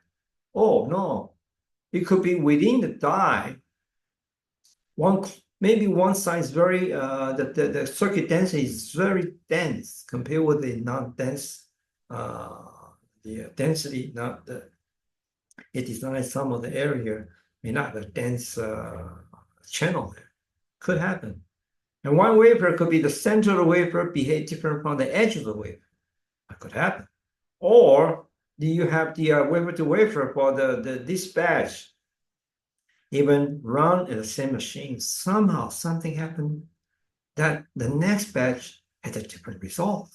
oh no, it could be within the die. Maybe one side is very the circuit density is very dense compared with the non-dense the density, not the it designs some of the area may not have a dense channel there. Could happen. And one wafer could be the center of the wafer behave different from the edge of the wafer. That could happen. Or do you have the wafer to wafer for the dispatch even run in the same machine? Somehow something happened that the next batch had a different result.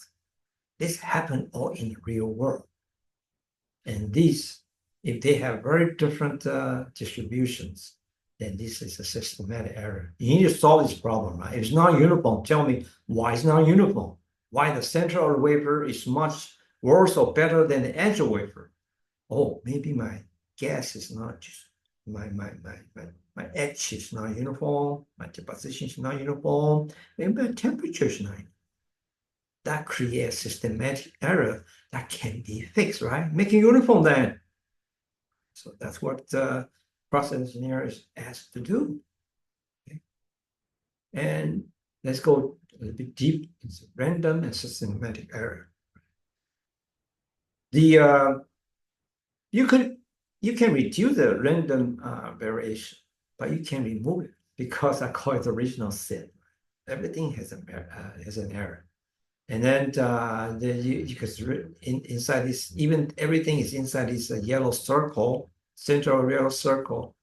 This happened all in the real world. And these, if they have very different distributions, then this is a systematic error. You need to solve this problem, right? If it's not uniform, tell me why it's not uniform. Why the center of the wafer is much worse or better than the edge of the wafer. Oh, maybe my gas is not just my edge is not uniform, my deposition is not uniform, maybe my temperature is not uniform. That creates systematic error that can be fixed, right? Make it uniform then. So that's what process engineer is asked to do. Okay. And let's go a little bit deep. It's random and systematic error. You can reduce the random variation, but you can remove it because I call it original sin. Everything has an error. And then because inside this, even everything is inside this yellow circle, central yellow circle,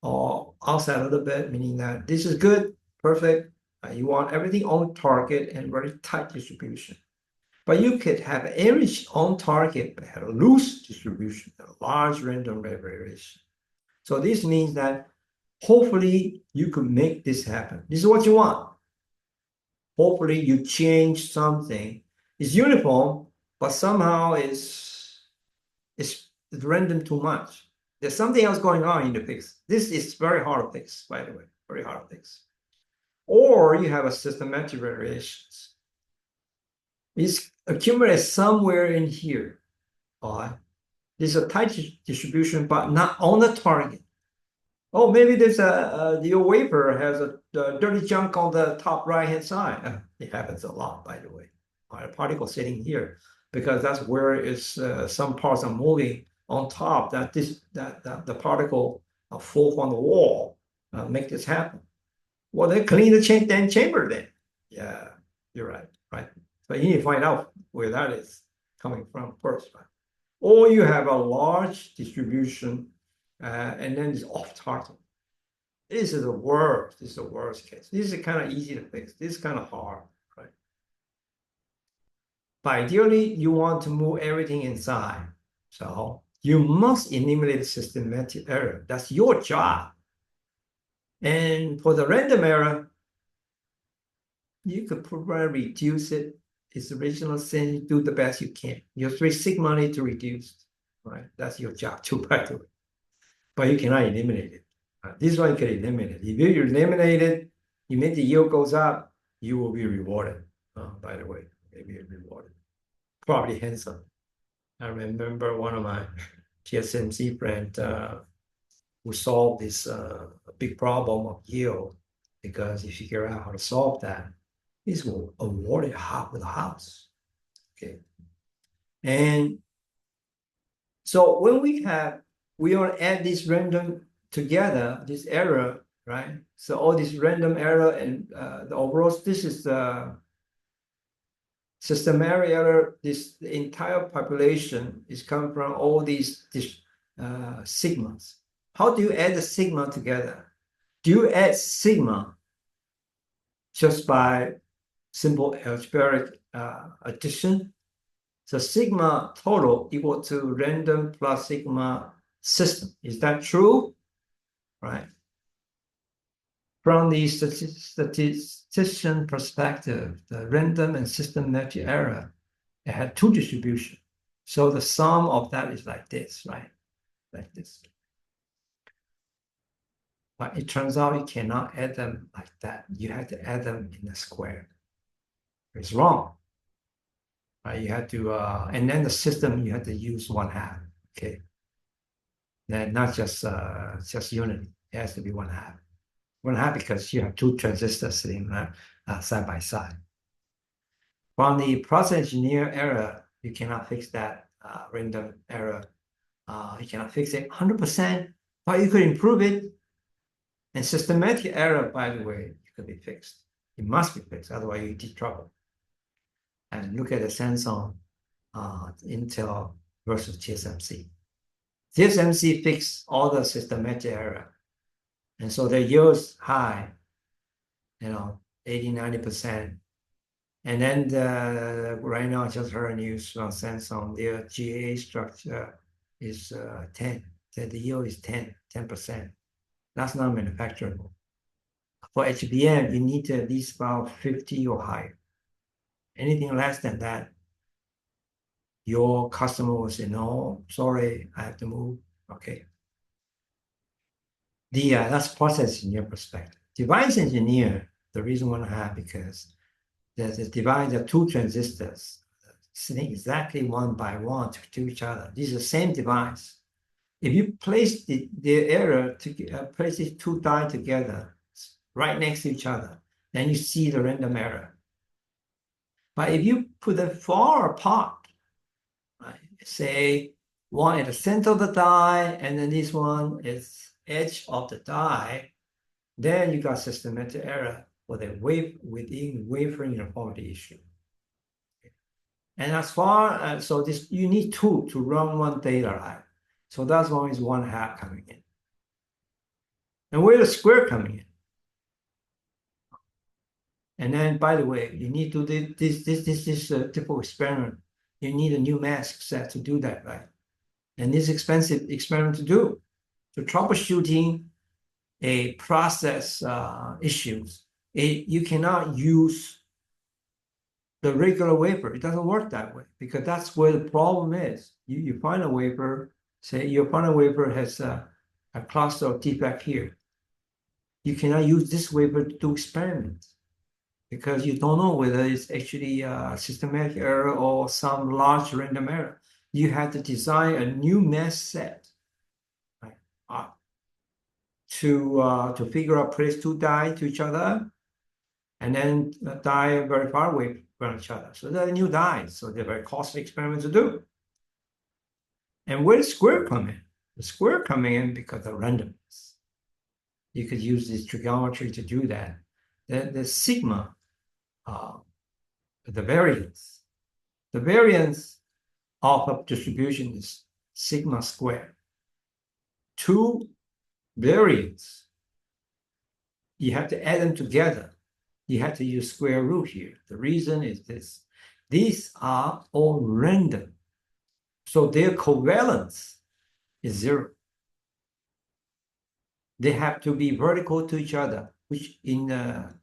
or outside a little bit, meaning that this is good, perfect. You want everything on target and very tight distribution. But you could have average on target, but have a loose distribution, a large random variation. So this means that hopefully you could make this happen. This is what you want. Hopefully you change something. It's uniform, but somehow it's random too much. There's something else going on in the fix. This is very hard to fix, by the way, very hard to fix. Or you have a systematic variations. It's accumulated somewhere in here. All right. There's a tight distribution, but not on the target. Oh, maybe there's your wafer has a dirty junk on the top right-hand side. It happens a lot, by the way. A particle sitting here, because that's where it's some parts are moving on top. That the particle fall from the wall make this happen. Well, they clean the chamber then. Yeah, you're right, right. But you need to find out where that is coming from first, right? Or you have a large distribution, and then it's off target. This is the worst. This is the worst case. This is kind of easy to fix. This is kind of hard, right? But ideally, you want to move everything inside. So you must eliminate systematic error. That's your job. And for the random error, you could probably reduce it. Its original sin, do the best you can. Your 3 sigma need to reduce, right? That's your job too, by the way. But you cannot eliminate it. This one you can eliminate it. If you eliminate it, you make the yield goes up, you will be rewarded. By the way, maybe rewarded. Probably handsome. I remember one of my TSMC friends who solved this big problem of yield, because he figured out how to solve that. He's awarded half of the house. Okay. And so when we want to add this random together, this error, right? So all this random error and the overall, this is the systematic error. The entire population is coming from all these sigmas. How do you add the sigma together? Do you add sigma just by simple algebraic addition? So sigma total equal to random plus sigma system. Is that true? Right. From the statistician perspective, the random and systematic error, it had 2 distributions. So the sum of that is like this, right? Like this. But it turns out you cannot add them like that. You have to add them in a square. It's wrong. Right? You have to, and then the system you have to use 1/2. Okay. Then not just unity. It has to be 1/2. 1/2 because you have 2 transistors sitting side by side. From the process engineer error, you cannot fix that random error. You cannot fix it 100%, but you could improve it. And systematic error, by the way, it could be fixed. It must be fixed, otherwise you get trouble. And look at the Samsung, Intel versus TSMC. TSMC fixed all the systematic error. And so their yield is high, 80, 90%. And then right now I just heard news from Samsung, their GA structure is 10. The yield is 10%. That's not manufacturable. For HBM, you need to at least about 50 or higher. Anything less than that, your customer will say, no, sorry, I have to move. Okay. That's process engineer perspective. Device engineer, the reason why I have, because there's a device of 2 transistors sitting exactly 1 by 1 to each other. These are the same device. If you place the error to place these 2 die together right next to each other, then you see the random error. But if you put them far apart, right, say one at the center of the die, and then this one is edge of the die, then you got systematic error for the within wafer uniformity issue. And as far as, so this, you need two to run one data line. So that's why is 1/2 coming in. And where the square coming in? And then, by the way, you need to do this typical experiment. You need a new mask set to do that, right? And this expensive experiment to do. So troubleshooting a process issues, you cannot use the regular wafer. It doesn't work that way because that's where the problem is. You find a wafer, say your find a wafer has a cluster of defect here. You cannot use this wafer to do experiments because you don't know whether it's actually a systematic error or some large random error. You have to design a new mask set, right, to figure out place two die to each other, and then die very far away from each other. So they're new dies, so they're very costly experiments to do. And where does square come in? The square coming in because of randomness. You could use this trigonometry to do that. The sigma, the variance of a distribution is sigma squared. Two variance, you have to add them together. You have to use square root here. The reason is this. These are all random. So their covalence is 0. They have to be vertical to each other, which in the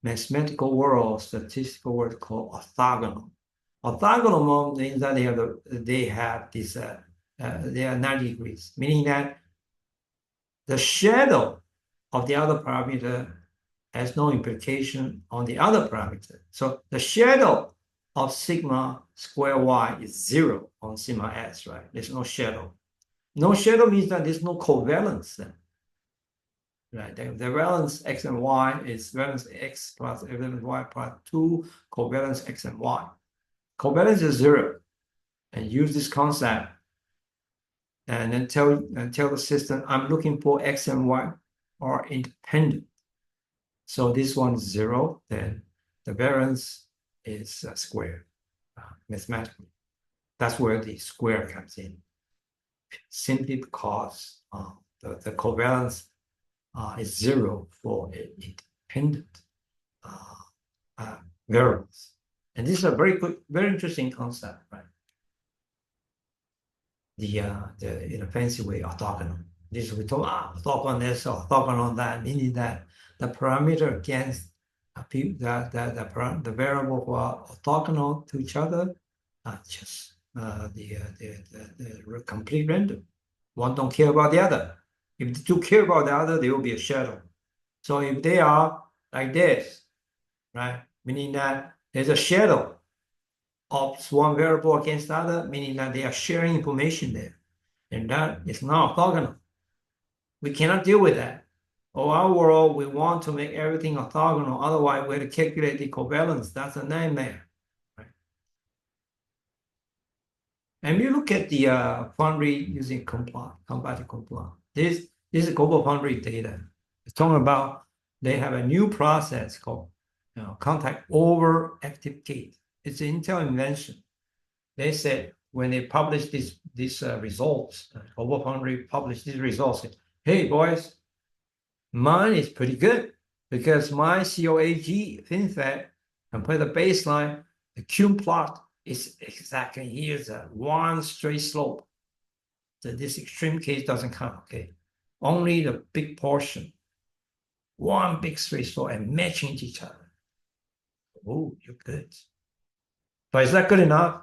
mathematical world, statistical world, called orthogonal. Orthogonal means that they are 90 degrees, meaning that the shadow of the other parameter has no implication on the other parameter. So the shadow of sigma square y is 0 on sigma s, right? There's no shadow. No shadow means that there's no covalence then. Right, the valence x and y is valence x plus valence y plus 2 covalence x and y. Covalence is 0, and use this concept, and then tell the system I'm looking for x and y are independent. So this one is 0, then the variance is squared mathematically. That's where the square comes in, simply because the covalence is 0 for independent variables. And this is a very good, very interesting concept, right? In a fancy way, orthogonal. This we talk orthogonal this, orthogonal that, meaning that the parameter against the variable who are orthogonal to each other are just the complete random. One don't care about the other. If the two care about the other, there will be a shadow. So if they are like this, right, meaning that there's a shadow of one variable against the other, meaning that they are sharing information there. And that is not orthogonal. We cannot deal with that. In our world, we want to make everything orthogonal. Otherwise, we have to calculate the covalence. That's a nightmare. Right? And we look at the foundry using Cum-plot, comparative Cum-plot. This is global foundry data. It's talking about they have a new process called contact over active gate. It's an Intel invention. They said when they published these results, global foundry published these results, said, hey boys, mine is pretty good because my COAG FinFET compared to the baseline, the Cum-plot is exactly here's a one straight slope. So this extreme case doesn't count, okay? Only the big portion, one big straight slope and matching each other. Oh, you're good. But is that good enough?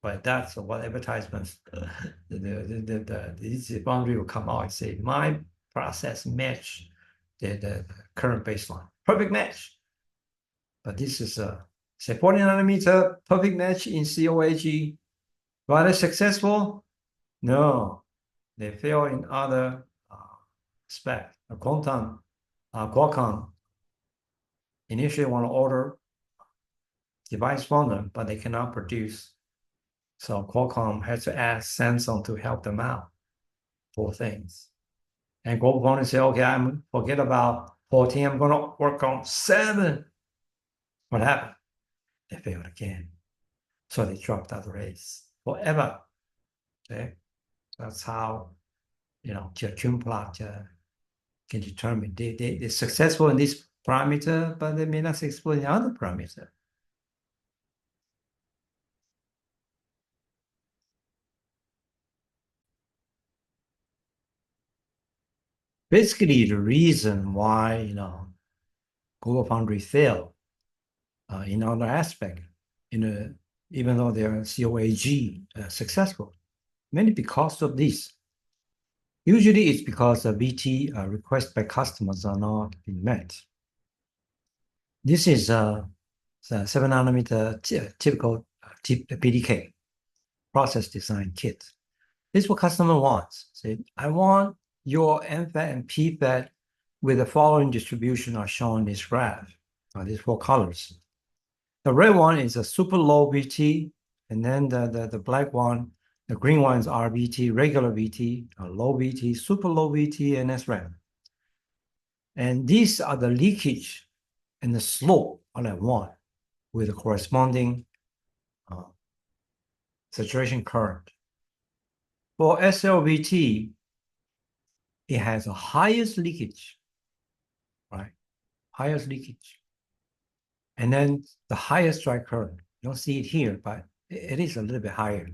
But that's what advertisements, the boundary will come out and say, my process match the current baseline. Perfect match. But this is say 40 nanometer, perfect match in COAG. But it's successful? No. They fail in other specs. Qualcomm initially want to order device from them, but they cannot produce. So Qualcomm has to ask Samsung to help them out for things. And Qualcomm say, okay, I'm forget about 14, I'm going to work on 7. What happened? They failed again. So they dropped that race forever. Okay, that's how the Cum-plot can determine they're successful in this parameter, but they may not successful in the other parameter. Basically, the reason why global foundry failed in other aspect, even though they are COAG successful, mainly because of this. Usually, it's because the BT requests by customers are not being met. This is a 7-nanometer typical PDK process design kit. This is what customer wants. Say, I want your MFET and PFET with the following distribution are shown in this graph. These 4 colors. The red one is a super low BT, and then the black one, the green one is RBT, regular BT, low BT, super low BT, and SRAM. And these are the leakage and the slope all I want with the corresponding saturation current. For SLBT, it has the highest leakage, right? Highest leakage. And then the highest dry current. You don't see it here, but it is a little bit higher.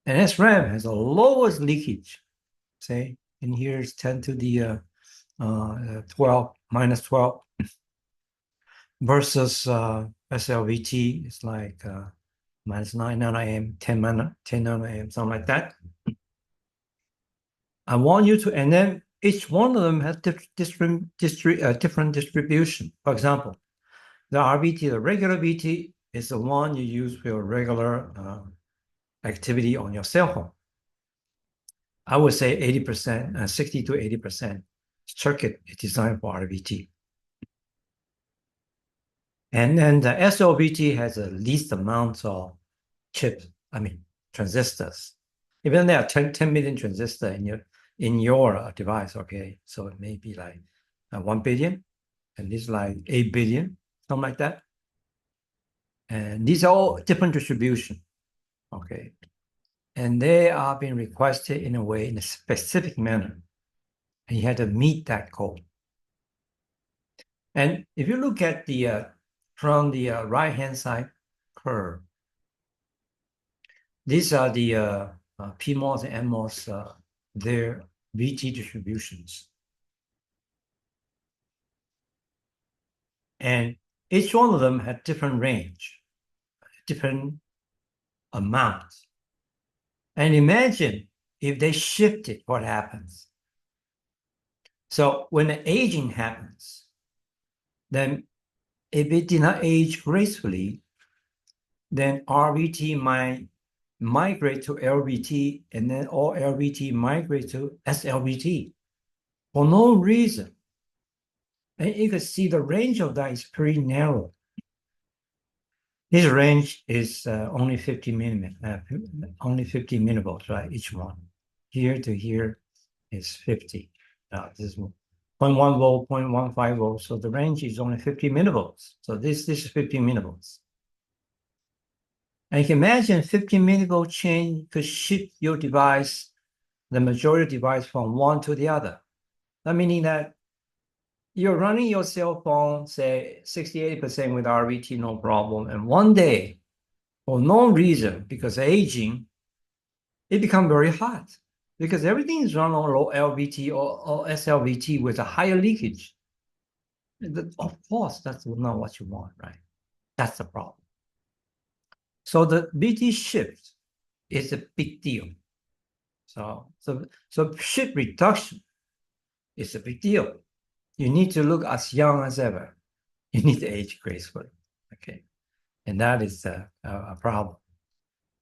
And SRAM has the lowest leakage. Say, in here is 10 to the 12, minus 12, versus SLVT is like minus 9 nanoamp, 10 nanoamp, something like that. I want you to, and then each one of them has different distribution. For example, the RBT, the regular BT, is the one you use for your regular activity on your cell phone. I would say 80%, 60 to 80% circuit is designed for RBT. And then the SLBT has the least amount of transistors. Even there are 10 million transistors in your device, okay? So it may be like 1 billion, and this is like 8 billion, something like that. And these are all different distribution, okay? And they are being requested in a way, in a specific manner. And you had to meet that code. And if you look at from the right-hand side curve, these are the PMOS and NMOS, their VT distributions. And each one of them had different range, different amounts. And imagine if they shifted, what happens? So when the aging happens, then if it did not age gracefully, then RVT might migrate to LVT, and then all LVT migrate to SLVT for no reason. And you can see the range of that is pretty narrow. This range is only 50 millivolts, right? Each one. Here to here is 50. This is 0.1 volt, 0.15 volts. So the range is only 50 millivolts. So this is 50 millivolts. And you can imagine 50 millivolt change could shift your device, the majority device, from one to the other. That meaning that you're running your cell phone, say 68% with RVT, no problem. And one day, for no reason, because aging, it becomes very hot because everything is run on low LVT or SLVT with a higher leakage. Of course, that's not what you want, right? That's the problem. So the BT shift is a big deal. So shift reduction is a big deal. You need to look as young as ever. You need to age gracefully, okay? And that is a problem.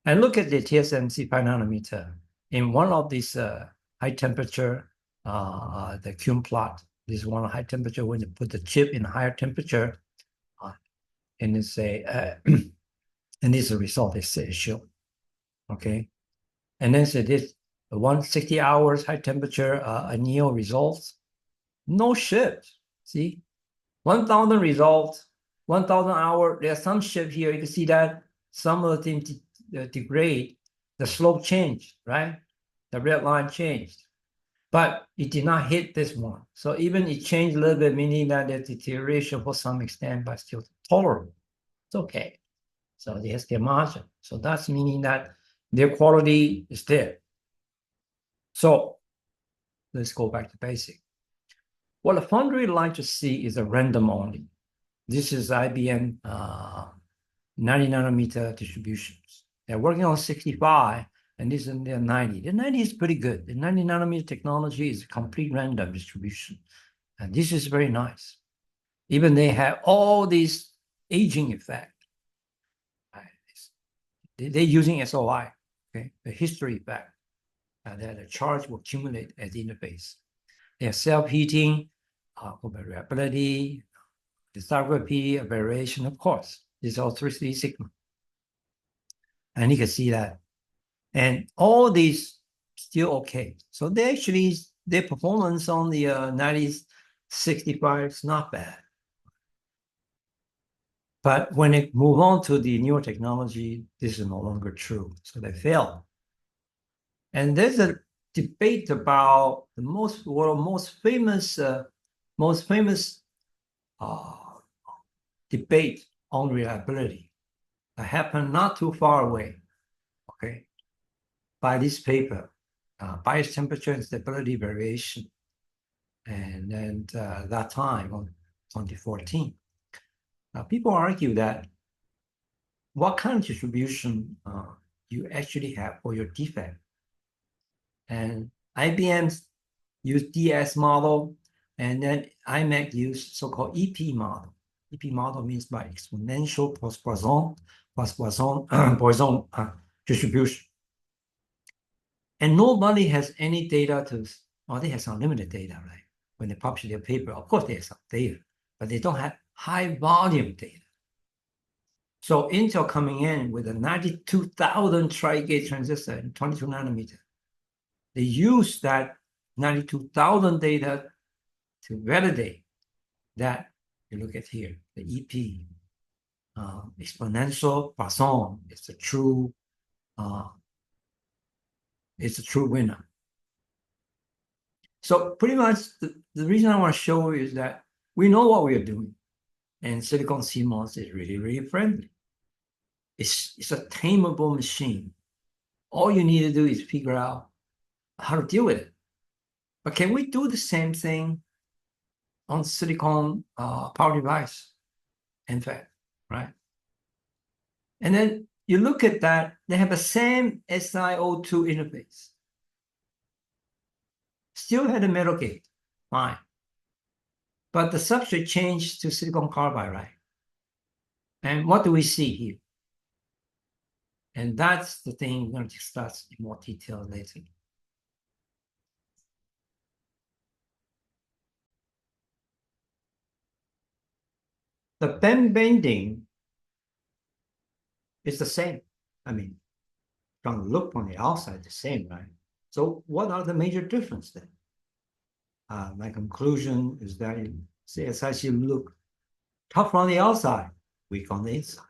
And look at the TSMC 5-nanometer. In one of these high temperature, the Cum-plot, this is one high temperature when you put the chip in higher temperature, and it's and this is the result they say show, okay? And then so this 160 hours high temperature anneal results, no shift. See, 1,000 results, 1,000 hour. There's some shift here. You can see that some of the things degrade, the slope changed, right? The red line changed, but it did not hit this one. So even it changed a little bit, meaning that the deterioration for some extent, but still tolerable. It's okay. So there's their margin. So that's meaning that their quality is there. So let's go back to basic. What a foundry like to see is a random only. This is IBM 90 nanometer distributions. They're working on 65, and this is their 90. The 90 is pretty good. The 90 nanometer technology is a complete random distribution. And this is very nice. Even they have all these aging effect. They're using SOI, okay, the history effect, that the charge will accumulate at the interface. They are self-heating, variability, lithography, variation, of course. It's all 3D sigma. And you can see that. And all these still okay. So they actually, their performance on the 9065 is not bad. But when it move on to the newer technology, this is no longer true. So they fail. And there's a debate about the most famous debate on reliability that happened not too far away, okay, by this paper, bias temperature and stability variation. And then that time on 2014. Now, people argue that what kind of distribution you actually have for your defect. And IBM's use DS model, and then IMEC used so-called EP model. EP model means by exponential Poisson distribution. And nobody has any data to, they have some limited data, right? When they publish their paper, of course they have some data, but they don't have high volume data. So Intel coming in with a 92,000 tri-gate transistor in 22 nanometer. They use that 92,000 data to validate that. You look at here, the EP, exponential Poisson is a true winner. So pretty much the reason I want to show you is that we know what we are doing. And silicon CMOS is really, really friendly. It's a tameable machine. All you need to do is figure out how to deal with it. But can we do the same thing on silicon power device? In fact, right? And then you look at that, they have the same SiO2 interface. Still had a metal gate, fine. But the substrate changed to silicon carbide, right? And what do we see here? And that's the thing we're going to discuss in more detail later. The bend bending is the same. I mean, from the look on the outside, the same, right? So what are the major differences then? My conclusion is that SiC look tough on the outside, weak on the inside.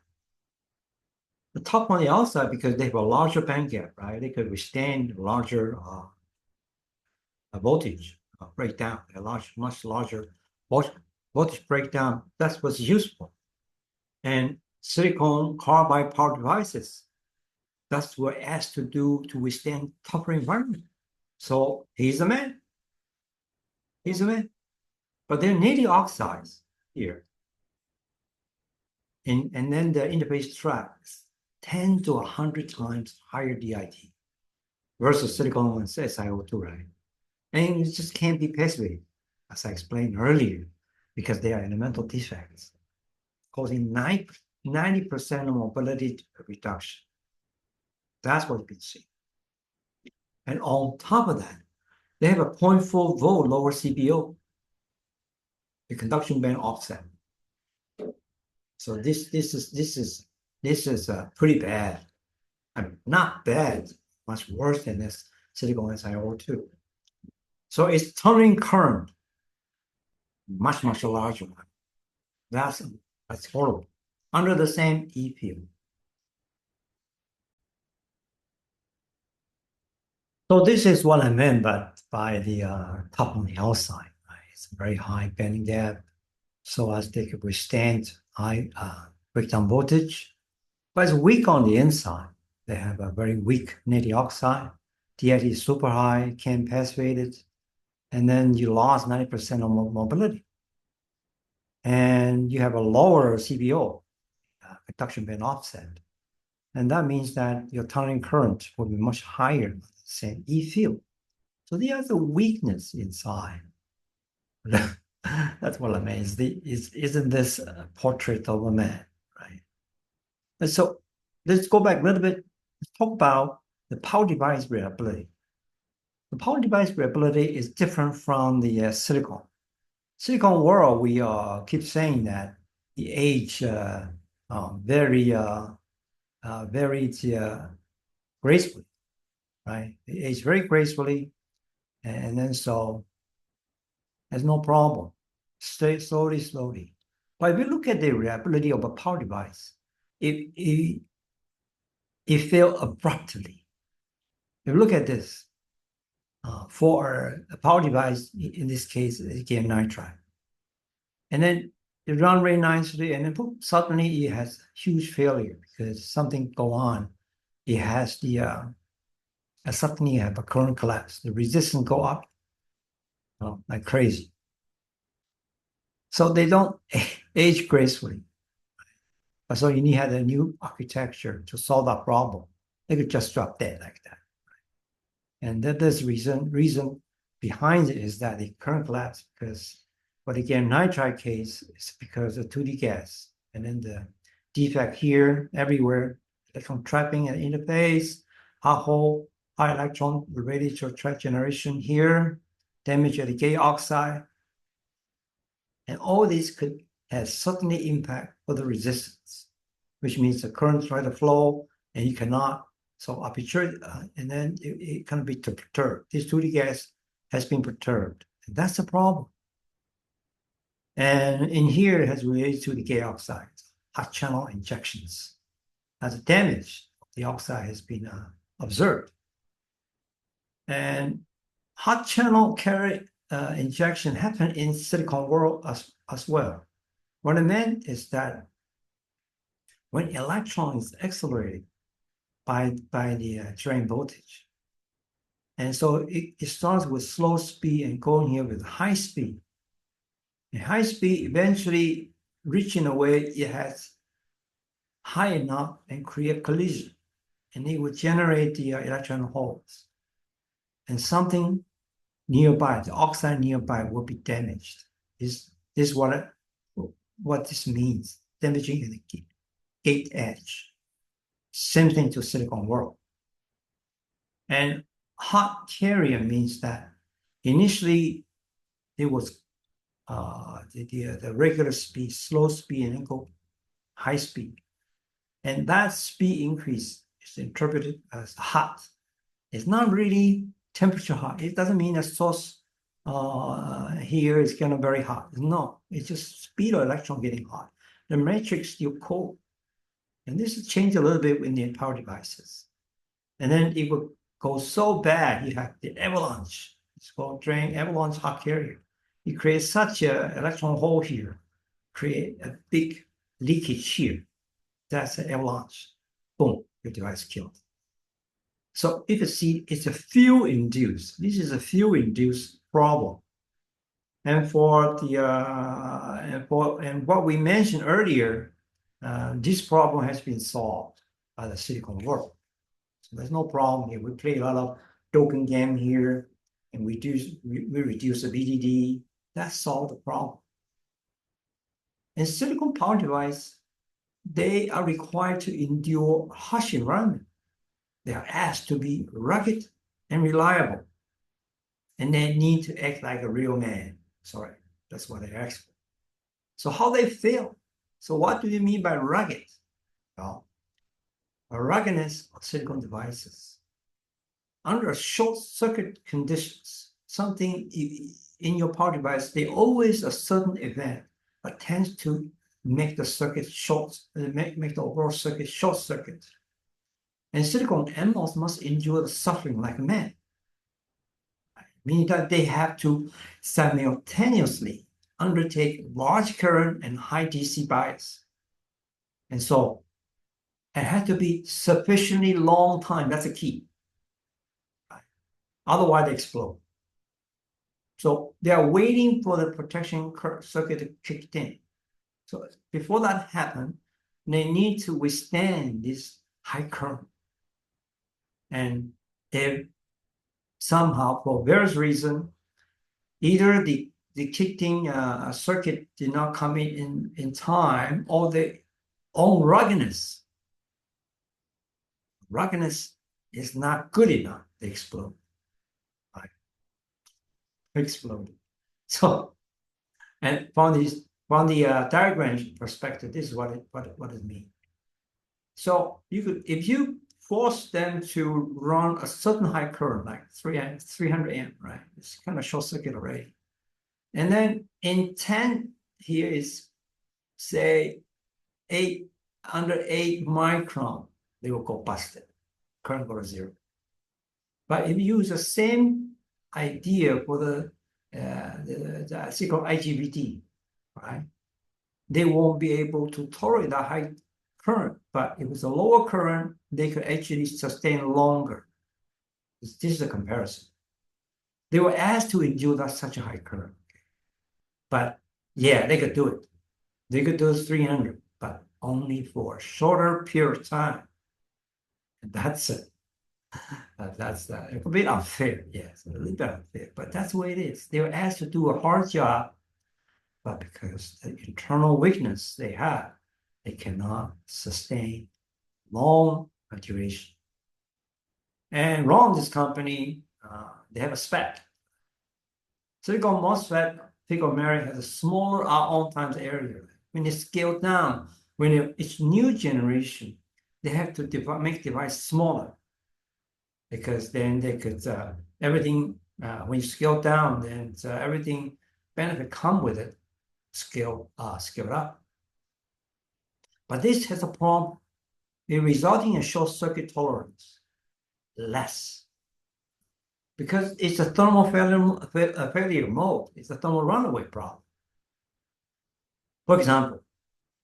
The tough on the outside because they have a larger band gap, right? They could withstand larger voltage breakdown, much larger voltage breakdown. That's what's useful. And silicon carbide power devices, that's what it has to do to withstand tougher environment. So he's the man. He's the man. But they're native oxides here. And then the interface trap is 10 to 100 times higher DIT versus silicon and SiO2, right? And it just can't be passivated, as I explained earlier, because they are elemental defects, causing 90% of mobility reduction. That's what you can see. And on top of that, they have a 0.4 volt lower CBO, the conduction band offset. So this is pretty bad. I mean, not bad, much worse than this silicon SiO2. So it's turning current, much larger one. That's horrible. Under the same E field. So this is what I meant by the top on the outside. Right? It's a very high bending depth, so as they could withstand high breakdown voltage. But it's weak on the inside. They have a very weak native oxide. DIT is super high, can't passivate it, and then you lost 90% of mobility. And you have a lower CBO, conduction band offset. And that means that your tunneling current will be much higher than the same E field. So there's a weakness inside. That's what I mean. Isn't this a portrait of a man, right? And so let's go back a little bit. Let's talk about the power device reliability. The power device reliability is different from the silicon. Silicon world, we keep saying that the age very gracefully, right? They age very gracefully, and then so there's no problem. Stay slowly. But if you look at the reliability of a power device, it failed abruptly. If you look at this, for a power device, in this case, it's gallium nitride, and then it run very nicely, and then suddenly it has huge failure because something go on. It has the suddenly you have a current collapse. The resistance go up like crazy. So they don't age gracefully. So you need to have a new architecture to solve that problem. They could just drop dead like that. And there's reason behind it is that the current collapse because for the gallium nitride case, it's because of 2D gas. And then the defect here, everywhere, electron trapping at interface, hot hole, high electron related to track generation here, damage at the gate oxide. And all this could have certainly impact for the resistance, which means the current try to flow and you cannot. So aperture, and then it can be perturbed. This 2D gas has been perturbed. And that's the problem. And in here, it has related to the gate oxide, hot channel injections. As the damage of the oxide has been observed. And hot channel carrier injection happen in silicon world as well. What I meant is that when electron is accelerated by the drain voltage, and so it starts with slow speed and going here with high speed. And high speed eventually reaching a way it has high enough and create collision, and it will generate the electron holes. And something nearby, the oxide nearby, will be damaged. This is what this means, damaging the gate edge. Same thing to silicon world. And hot carrier means that initially it was the regular speed, slow speed, and then go high speed. And that speed increase is interpreted as hot. It's not really temperature hot. It doesn't mean the source here is kind of very hot. No, it's just speed of electron getting hot. The matrix still cold. And this has changed a little bit in the power devices. And then it will go so bad, you have the avalanche. It's called drain avalanche hot carrier. You create such an electron hole here, create a big leakage here. That's an avalanche. Boom, your device killed. So if you see, it's a field induced. This is a field induced problem. And for the and what we mentioned earlier, this problem has been solved by the silicon world. So there's no problem here. We play a lot of doping game here, and we reduce the VDD. That solved the problem. And silicon power device, they are required to endure harsh environment. They are asked to be rugged and reliable. And they need to act like a real man. Sorry, that's what they're asked for. So how they fail? So what do you mean by rugged? Well, a ruggedness of silicon devices. Under short circuit conditions, something in your power device, they always a certain event that tends to make the circuit short, make the overall circuit short circuit. And silicon MOS must endure the suffering like a man. meaning that they have to simultaneously undertake large current and high DC bias. And so it had to be sufficiently long time. That's the key. Otherwise, they explode. So they are waiting for the protection circuit to kick in. So before that happens, they need to withstand this high current. And if somehow, for various reasons, either the kicked-in circuit did not come in time, or the own ruggedness is not good enough, they explode. Right? Explode. So, and from the diagram perspective, this is what it means. So you could, if you force them to run a certain high current, like 300 amp, right? It's kind of short circuit already. And then intent here is, say, under 8 micron, they will go busted. Current go to 0. But if you use the same idea for the so-called IGBT, right? They won't be able to tolerate that high current. But if it's a lower current, they could actually sustain longer. This is a comparison. They were asked to endure such a high current. But yeah, they could do it. They could do 300, but only for a shorter period of time. And that's it. That's a bit unfair. Yes, a little bit unfair, but that's the way it is. They were asked to do a hard job, but because the internal weakness they have, they cannot sustain long duration. And Ron, this company, they have a spec. Silicon MOSFET, Pico Mary has a smaller R-on times area. When they scale down, when it's new generation, they have to make device smaller, because then they could everything when you scale down, then everything benefit come with it, scale up. But this has a problem. It resulting in short circuit tolerance less, because it's a thermal failure mode. It's a thermal runaway problem. For example,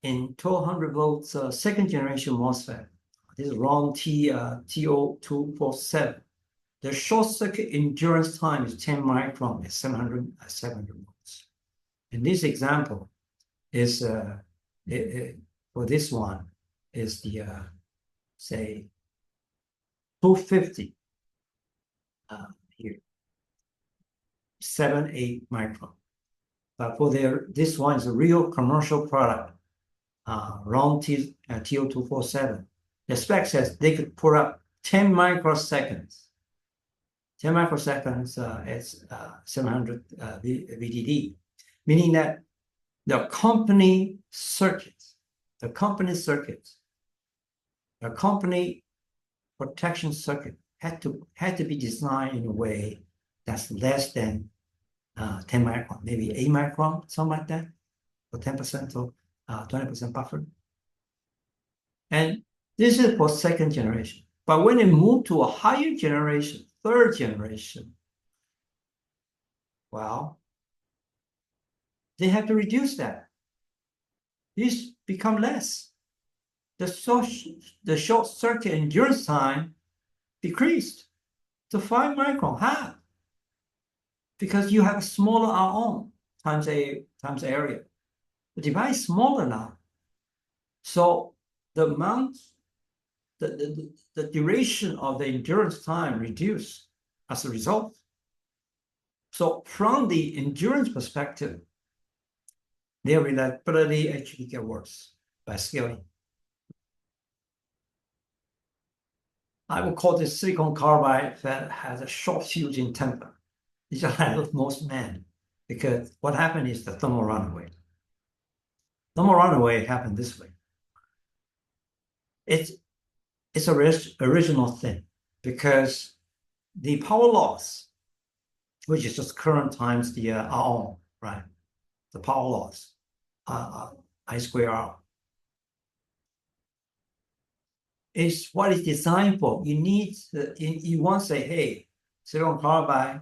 in 1200 volts second generation MOSFET, this is ROM TO247. The short circuit endurance time is 10 micron at 700 volts. And this example is for this one is the say 250 here, 7-8 micron. But for this one is a real commercial product, ROM TO247. The spec says they could put up 10 microseconds. 10 microseconds is 700 VDD, meaning that the company protection circuit had to be designed in a way that's less than 10 micron, maybe 8 micron, something like that, for 10% or 20% buffer. And this is for second generation. But when it moved to a higher generation, third generation, well, they have to reduce that. These become less. The short circuit endurance time decreased to 5 micron, half, because you have a smaller R-on times area. The device is smaller now, so the amount, the duration of the endurance time reduced as a result. So from the endurance perspective, their reliability actually get worse by scaling. I would call this silicon carbide that has a short fuse in temper. It's just like most men, because what happened is the thermal runaway. Thermal runaway happened this way. It's a original thing, because the power loss, which is just current times the R-on, right? The power loss, I square R, is what it's designed for. You want to say, hey, silicon carbide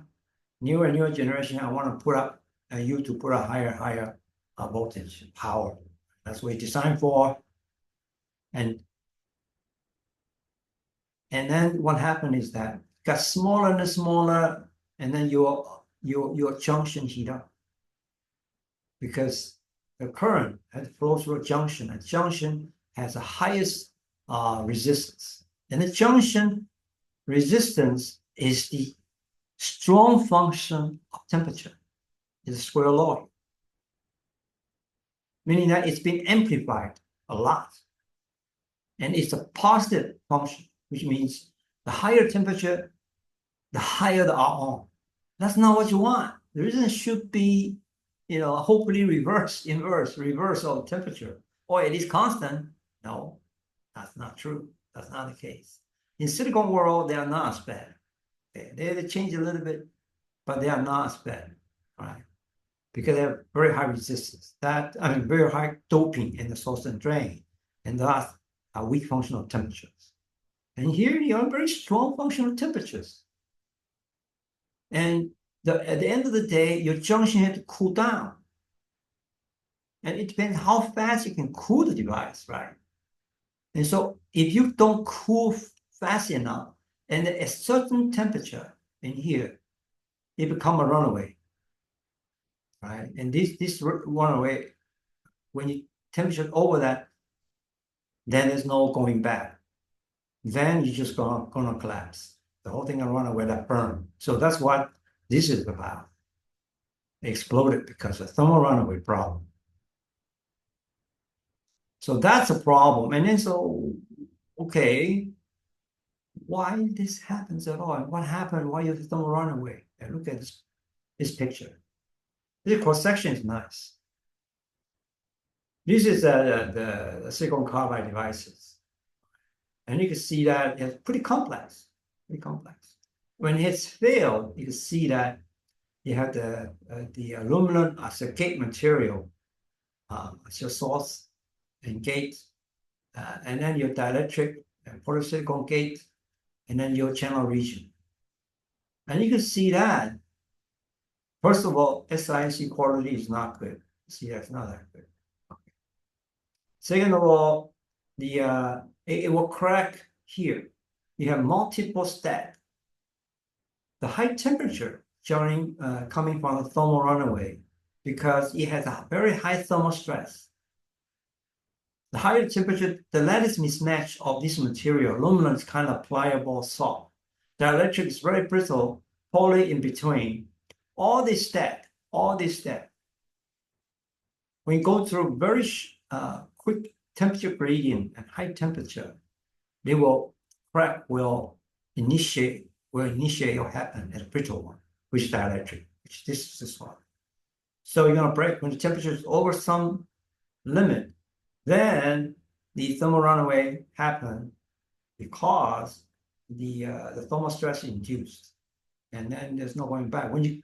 newer and newer generation, I want to put up you to put a higher voltage power. That's what it's designed for. And then what happened is that it got smaller and smaller, and then your junction heat up because the current has flows through a junction. A junction has the highest resistance, and the junction resistance is the strong function of temperature. It's a square law, meaning that it's been amplified a lot, and it's a positive function, which means the higher temperature, the higher the R-on. That's not what you want. The reason should be, hopefully inverse of temperature, or at least constant. No, that's not true. That's not the case. In silicon world, they are not as bad. Okay? They change a little bit, but they are not as bad, right? Because they have very high resistance. Very high doping in the source and drain, and thus are weak functional temperatures. And here you have very strong functional temperatures. And at the end of the day, your junction has to cool down. And it depends how fast you can cool the device, right? And so if you don't cool fast enough, and at a certain temperature in here, it becomes a runaway, right? And this runaway, when you temperature over that, then there's no going back. Then you're just gonna collapse. The whole thing will run away, that burn. So that's what this is about. It exploded because of thermal runaway problem. So that's a problem. And then okay, why this happens at all? What happened? Why you thermal runaway? And look at this picture. This cross section is nice. This is the silicon carbide devices. And you can see that it's pretty complex. When it's failed, you can see that you have the aluminum as a gate material as your source and gate, and then your dielectric and polysilicon gate, and then your channel region. And you can see that, first of all, SiC quality is not good. See, that's not that good. Okay. Second of all, it will crack here. You have multiple stacks. The high temperature coming from the thermal runaway, because it has a very high thermal stress. The higher temperature, the lattice mismatch of this material, aluminum is kind of pliable, soft. Dielectric is very brittle, poly in between. All this step. When you go through very quick temperature gradient and high temperature, they will crack, will initiate or happen at a brittle one, which is dielectric, which is this one. So you're gonna break when the temperature is over some limit. Then the thermal runaway happen because the thermal stress is induced, and then there's no going back. When you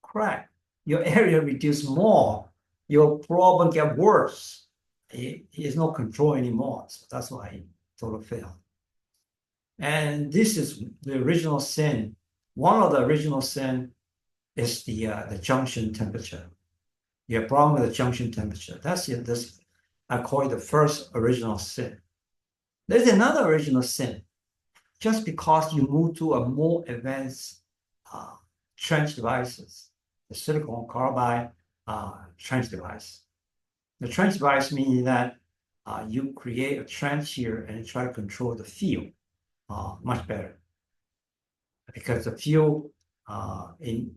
crack, your area reduce more, your problem get worse. There's no control anymore. So that's why it total failed. And this is the original sin. One of the original sin is the junction temperature. You have problem with the junction temperature. That's it. This I call it the first original sin. There's another original sin. Just because you move to a more advanced trench devices, the silicon carbide trench device. The trench device means that you create a trench here and try to control the field much better. Because the field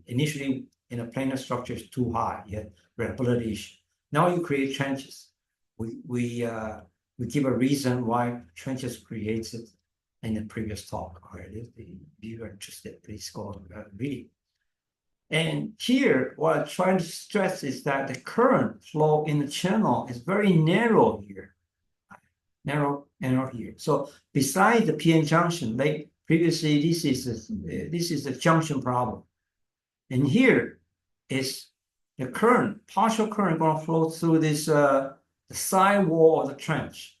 initially in a planar structure is too high, you have reliability issue. Now you create trenches. We give a reason why trenches created in the previous talk. All right, if you are interested, please go read. And here, what I'm trying to stress is that the current flow in the channel is very narrow here, narrow here. So besides the PN junction, like previously, this is the junction problem, and here is the current, partial current, going to flow through this the side wall of the trench,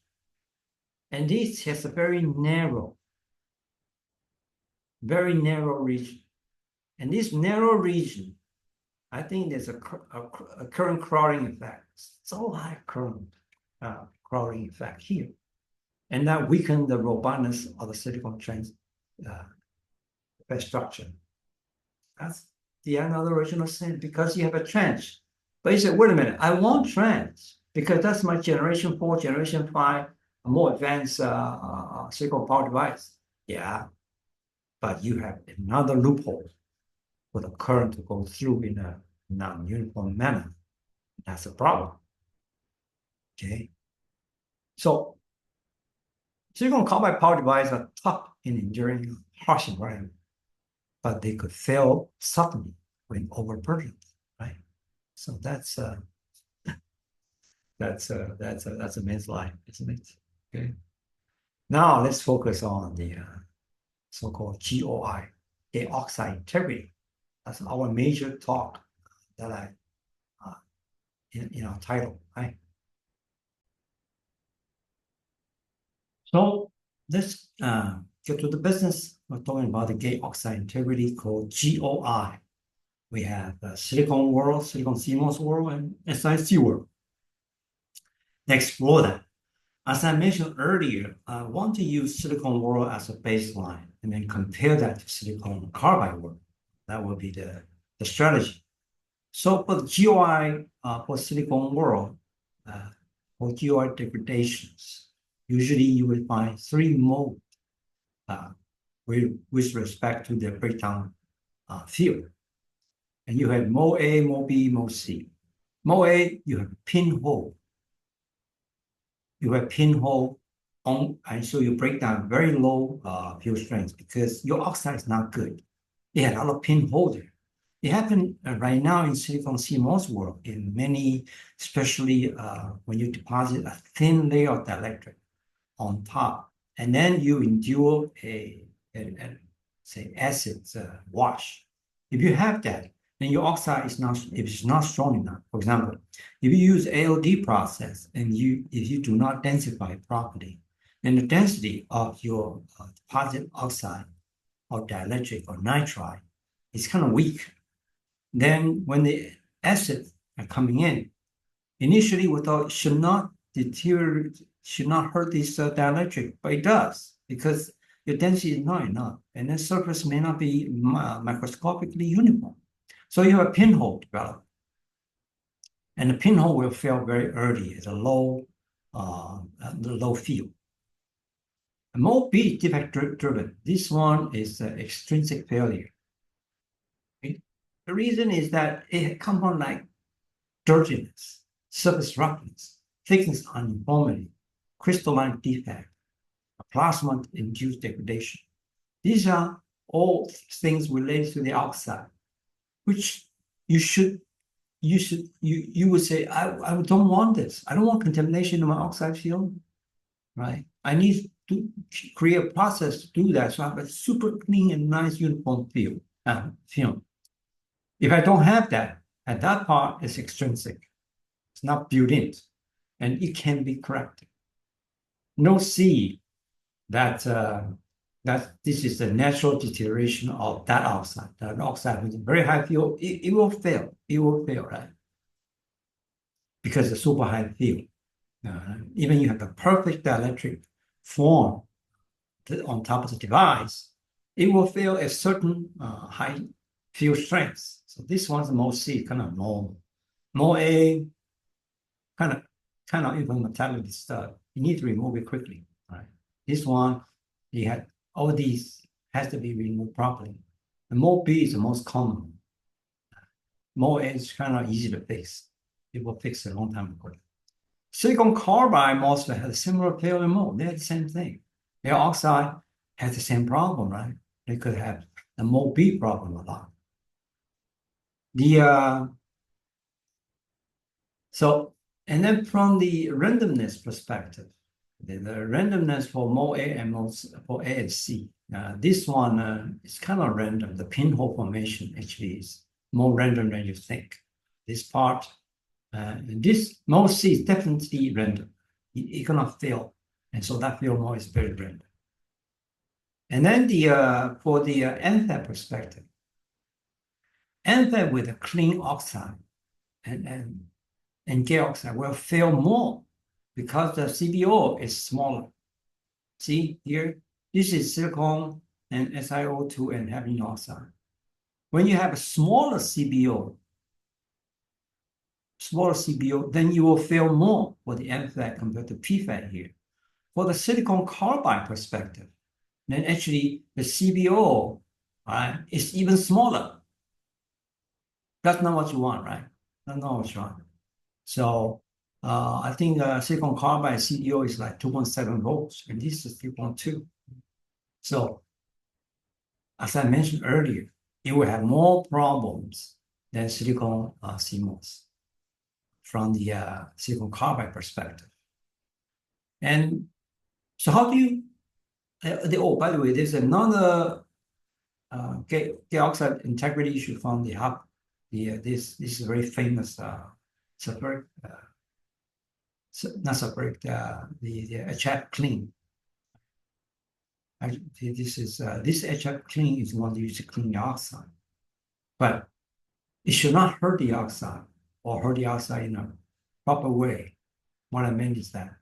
and this has a very narrow region. And this narrow region, I think there's a current crowding effect. So high current crowding effect here. And that weakened the robustness of the silicon structure. That's the another original thing, because you have a trench. But you say, wait a minute, I want trench because that's my generation 4, generation 5, a more advanced silicon power device. Yeah, but you have another loophole for the current to go through in a non-uniform manner. That's a problem. Okay. So silicon carbide power devices are tough in enduring harsh environment, but they could fail suddenly when overburdened, right? So that's a man's life, isn't it? Okay. Now let's focus on the so-called GOI, gate oxide integrity. That's our major talk that I in our title, right? So let's get to the business. We're talking about the gate oxide integrity called GOI. We have silicon world, silicon CMOS world, and SiC world. Let's explore that. As I mentioned earlier, I want to use silicon world as a baseline and then compare that to silicon carbide world. That will be the strategy. So for the GOI, for silicon world, for GOI degradations, usually you will find 3 modes with respect to the breakdown field. And you have mode A, mode B, mode C. Mode A, you have pinhole. You have pinhole on, and so you break down very low field strength because your oxide is not good. It had a lot of pinhole there. It happened right now in silicon CMOS world in many, especially when you deposit a thin layer of dielectric on top, and then you endure a say acid wash. If you have that, then your oxide is not, if it's not strong enough. For example, if you use ALD process and if you do not densify it properly, then the density of your deposit oxide or dielectric or nitride is kind of weak. Then when the acids are coming in, initially we thought it should not deteriorate, should not hurt this dielectric, but it does because your density is not enough, and the surface may not be microscopically uniform. So you have a pinhole developed, and the pinhole will fail very early at a low field. Mode B is defect driven. This one is extrinsic failure. The reason is that it comes from like dirtiness, surface roughness, thickness uniformity, crystalline defect, plasma-induced degradation. These are all things related to the oxide, which you would say, I don't want this. I don't want contamination in my oxide field, right? I need to create a process to do that, so I have a super clean and nice uniform film. If I don't have that, at that part is extrinsic. It's not built in, and it can be corrected. No see that this is the natural deterioration of that oxide. That oxide with a very high field, it will fail. It will fail, right? Because the super high field. Even you have the perfect dielectric form on top of the device, it will fail at certain high field strengths. So this one's mode C, kind of normal. Mode A, kind of even metallic stuff. You need to remove it quickly, right? This one, you had all these has to be removed properly. And mode B is the most common. Mode A is kind of easy to fix. It will fix it a long time ago. Silicon carbide MOSFET has a similar failure mode. They had the same thing. Their oxide has the same problem, right? They could have the mode B problem a lot. And then from the randomness perspective, the randomness for mode A and for A and C. This one is kind of random. The pinhole formation actually is more random than you think. This part, this mode C is definitely random. It cannot fail, and so that fail mode is very random. And then for the NFET perspective, NFET with a clean oxide and gate oxide will fail more because the CBO is smaller. See here, this is silicon and SiO2 and hafnium oxide. When you have a smaller CBO, then you will fail more for the NFET compared to PFET here. For the silicon carbide perspective, then actually the CBO is even smaller. That's not what you want, right? That's not what you want. So I think silicon carbide CBO is like 2.7 volts, and this is 3.2. So as I mentioned earlier, it will have more problems than silicon CMOS from the silicon carbide perspective. And so how do you, oh, by the way, there's another gate oxide integrity issue from the hub. This is a very famous separate, not separate, the HF clean. This HF clean is one used to clean the oxide, but it should not hurt the oxide or hurt the oxide in a proper way. What I meant is that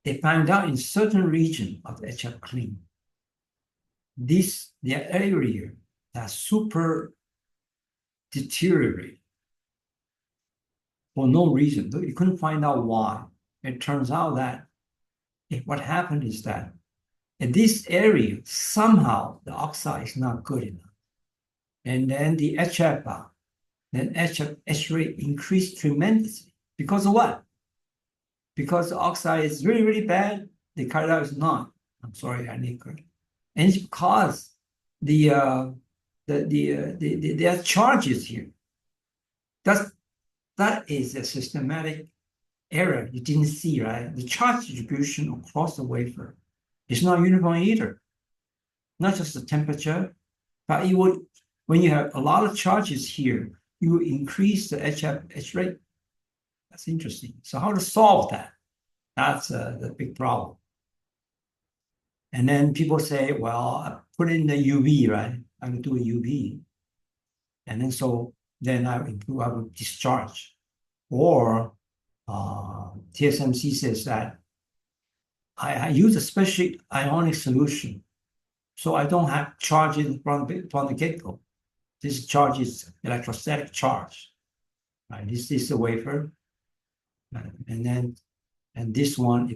they found out in certain region of the HF clean, the area that super deteriorate for no reason. You couldn't find out why. It turns out that what happened is that in this area, somehow the oxide is not good enough. And then the HF, H rate increased tremendously. Because of what? Because the oxide is really, really bad. The carbide is not. I'm sorry, I need good. And it's because there are charges here. That is a systematic error you didn't see, right? The charge distribution across the wafer is not uniform either. Not just the temperature, but it would, when you have a lot of charges here, you will increase the H rate. That's interesting. So how to solve that? That's the big problem. And then people say, well, I put in the UV, right? I will do a UV. And then I will discharge. Or TSMC says that I use a special ionic solution, so I don't have charges from the get-go. This charge is electrostatic charge. Right? This is the wafer. And this one,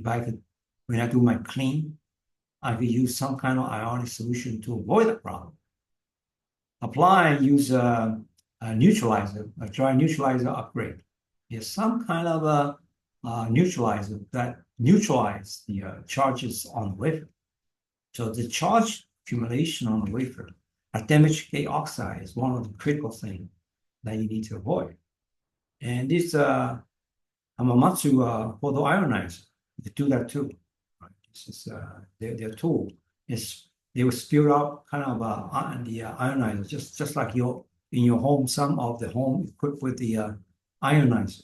when I do my clean, I will use some kind of ionic solution to avoid the problem. Use a neutralizer, a dry neutralizer upgrade. There's some kind of a neutralizer that neutralizes the charges on the wafer. So the charge accumulation on the wafer, a damaged gate oxide is one of the critical things that you need to avoid. And this Hamamatsu photoionizer, they do that too. Right? This is their tool. They will spew out kind of the ionizer, just like in your home, some of the home equipped with the ionizer.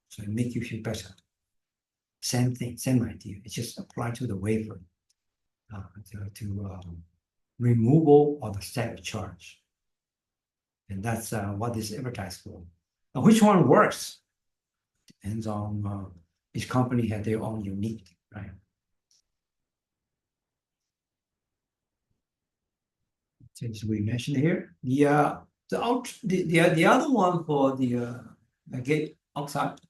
So it makes you feel better. Same thing, same idea. It's just applied to the wafer to removal of the static charge. And that's what this is advertised for. Now, which one works? Depends on each company has their own unique, right? Since we mentioned here, the other one for the gate oxide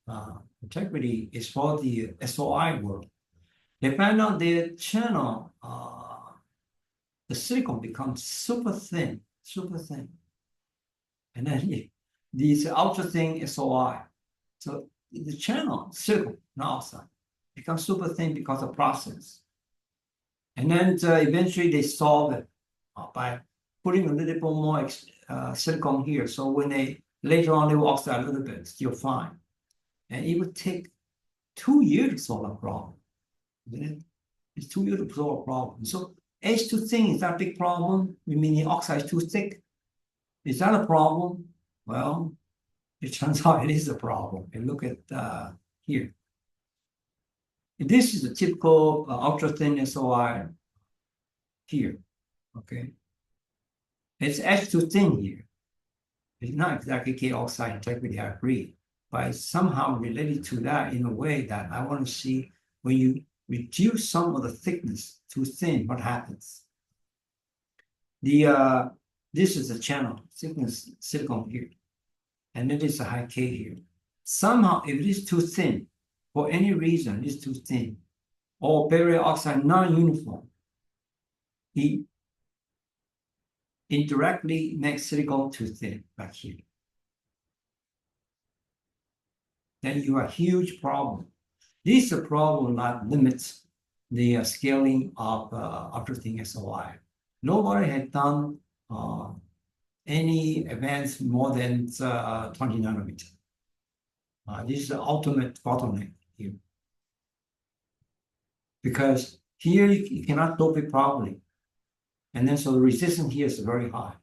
integrity is for the SOI world. They found out the channel, the silicon becomes super thin, and then these ultra thin SOI. So the channel silicon, not oxide, becomes super thin because of process. And then eventually they solve it by putting a little bit more silicon here. So when later on they will oxide a little bit, still fine. And it would take 2 years to solve a problem. It's 2 years to solve a problem. So H too thin, is that a big problem? We mean the oxide is too thick. Is that a problem? Well, it turns out it is a problem. And look at here. This is a typical ultra thin SOI here. Okay. It's H too thin here. It's not exactly K oxide integrity, I agree, but it's somehow related to that in a way that I want to see when you reduce some of the thickness too thin, what happens? This is the channel thickness silicon here, and it is a high K here. Somehow, if it is too thin, for any reason, it's too thin, or barrier oxide non-uniform, it indirectly makes silicon too thin, like here. Then you have a huge problem. This is a problem that limits the scaling of ultra-thin SOI. Nobody had done any advance more than 20 nanometer. This is the ultimate bottleneck here. Because here you cannot dope it properly. And then so the resistance here is very high.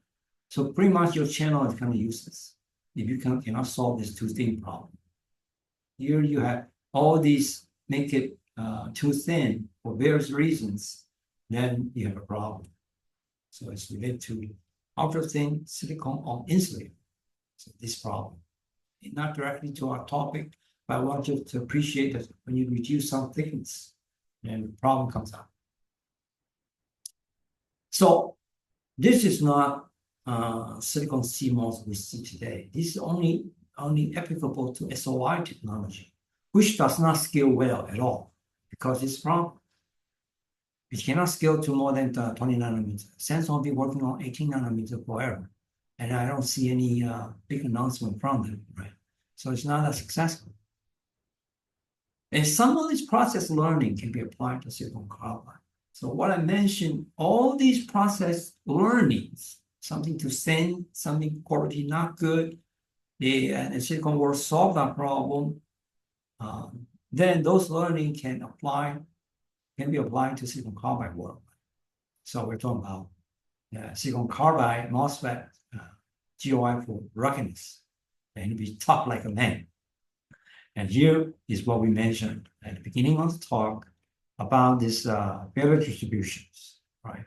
So pretty much your channel is kind of useless if you cannot solve this too thin problem. Here you have all these make it too thin for various reasons, then you have a problem. So it's related to ultra thin silicon on insulator. So this problem, not directly to our topic, but I want you to appreciate that when you reduce some thickness, then the problem comes out. So this is not silicon CMOS we see today. This is only applicable to SOI technology, which does not scale well at all because it's from it cannot scale to more than 20 nanometers. Samsung will be working on 18 nanometer forever, and I don't see any big announcement from them, right? So it's not as successful. And some of this process learning can be applied to silicon carbide. So what I mentioned, all these process learnings, something to thin, something quality not good, and silicon will solve that problem, then those learning can be applied to silicon carbide world. So we're talking about silicon carbide MOSFET GOI for ruggedness, and to be tough like a man. And here is what we mentioned at the beginning of the talk about this failure distributions, right?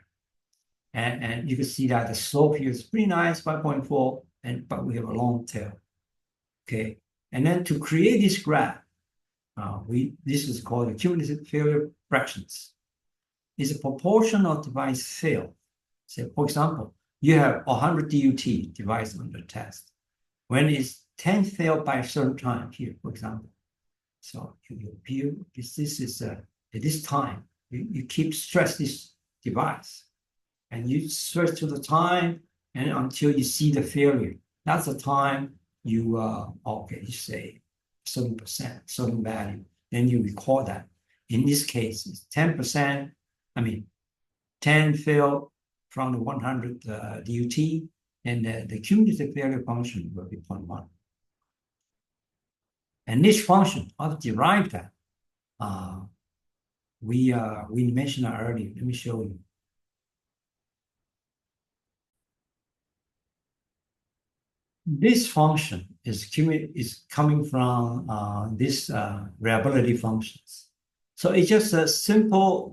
And you can see that the slope here is pretty nice, 5.4, but we have a long tail. Okay, and then to create this graph, this is called the cumulative failure fractions. It's a proportion of device fail. Say, for example, you have 100 DUT device under test. When it's 10 failed by a certain time here, for example. So this is at this time, you keep stress this device, and you stress to the time and until you see the failure. That's the time you you say 7%, certain value, then you record that. In this case, it's 10%. I mean, 10 fail from the 100 DUT, and the cumulative failure function will be 0.1. And this function, how to derive that? We mentioned that earlier. Let me show you. This function is coming from this reliability functions. So it's just a simple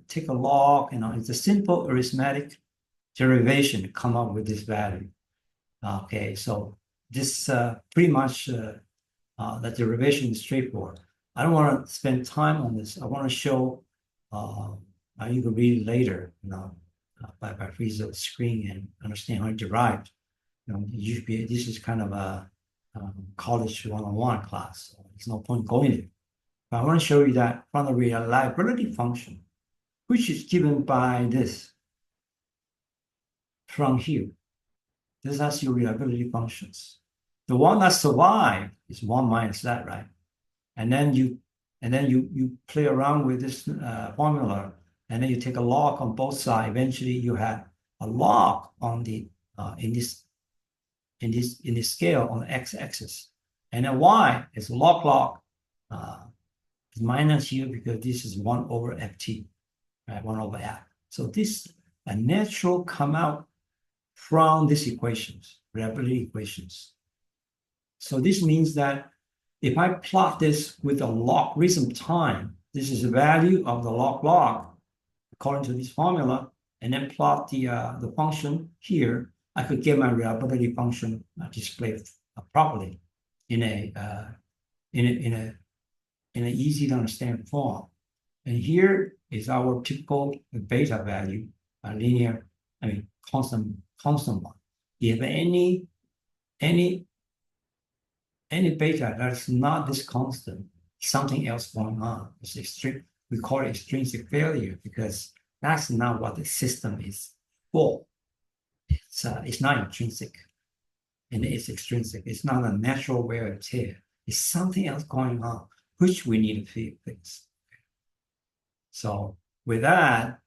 take a log. It's a simple arithmetic derivation to come up with this value. Okay, so this pretty much the derivation is straightforward. I don't want to spend time on this. I want to show, you can read it later, by freeze the screen and understand how it derived. Usually this is kind of a college one-on-one class. So there's no point going there. But I want to show you that from the reliability function, which is given by this from here. This has your reliability functions. The one that survived is 1 minus that, right? And then you play around with this formula, and then you take a log on both sides. Eventually, you have a log on the in this scale on the x-axis, and then y is log is minus here because this is 1 over ft, right? 1 over f. So this a natural come out from these equations, reliability equations. So this means that if I plot this with a logarithm time, this is the value of the log according to this formula, and then plot the function here, I could get my reliability function displayed properly in an easy to understand form. And here is our typical beta value, linear, constant one. If any beta that's not this constant, something else going on. It's extreme. We call it extrinsic failure because that's not what the system is for. It's not intrinsic, and it's extrinsic. It's not a natural wear and tear. It's something else going on, which we need to fix. So with that,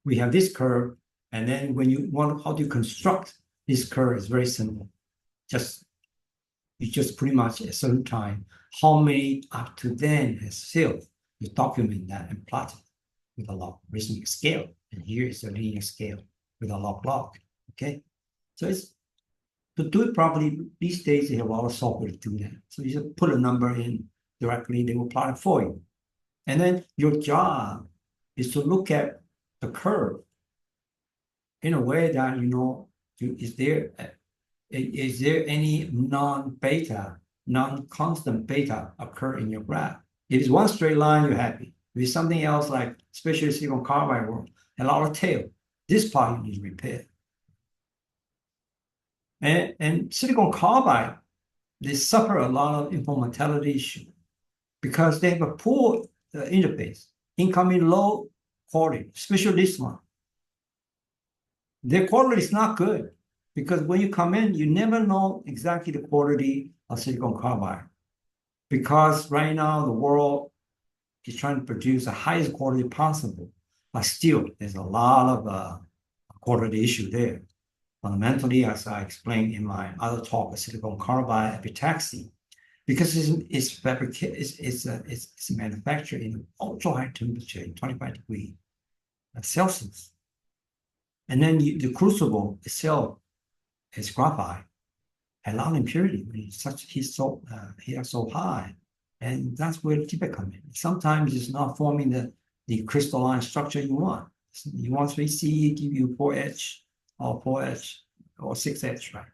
we have this curve, and then when you want how to construct this curve is very simple. You just pretty much at a certain time, how many up to then has filled. You document that and plot it with a logarithmic scale. And here is a linear scale with a log. Okay, so it's to do it properly. These days they have a lot of software to do that. So you just put a number in directly, they will plot it for you. And then your job is to look at the curve in a way that is there any non-constant beta occur in your graph? If it's one straight line, you're happy. If it's something else, like especially silicon carbide world, a lot of tail, this part you need to repair. And silicon carbide, they suffer a lot of incrementality issue because they have a poor interface, incoming low quality, especially this one. Their quality is not good because when you come in, you never know exactly the quality of silicon carbide. Because right now the world is trying to produce the highest quality possible, but still there's a lot of quality issue there. Fundamentally, as I explained in my other talk, silicon carbide epitaxy, because it's manufactured in ultra high temperature, 25 degrees Celsius. And then the crucible itself is graphite, a lot of impurity when it's so high. And that's where the defect comes in. Sometimes it's not forming the crystalline structure you want. You want 3C, give you 4H or 4H or 6H, right?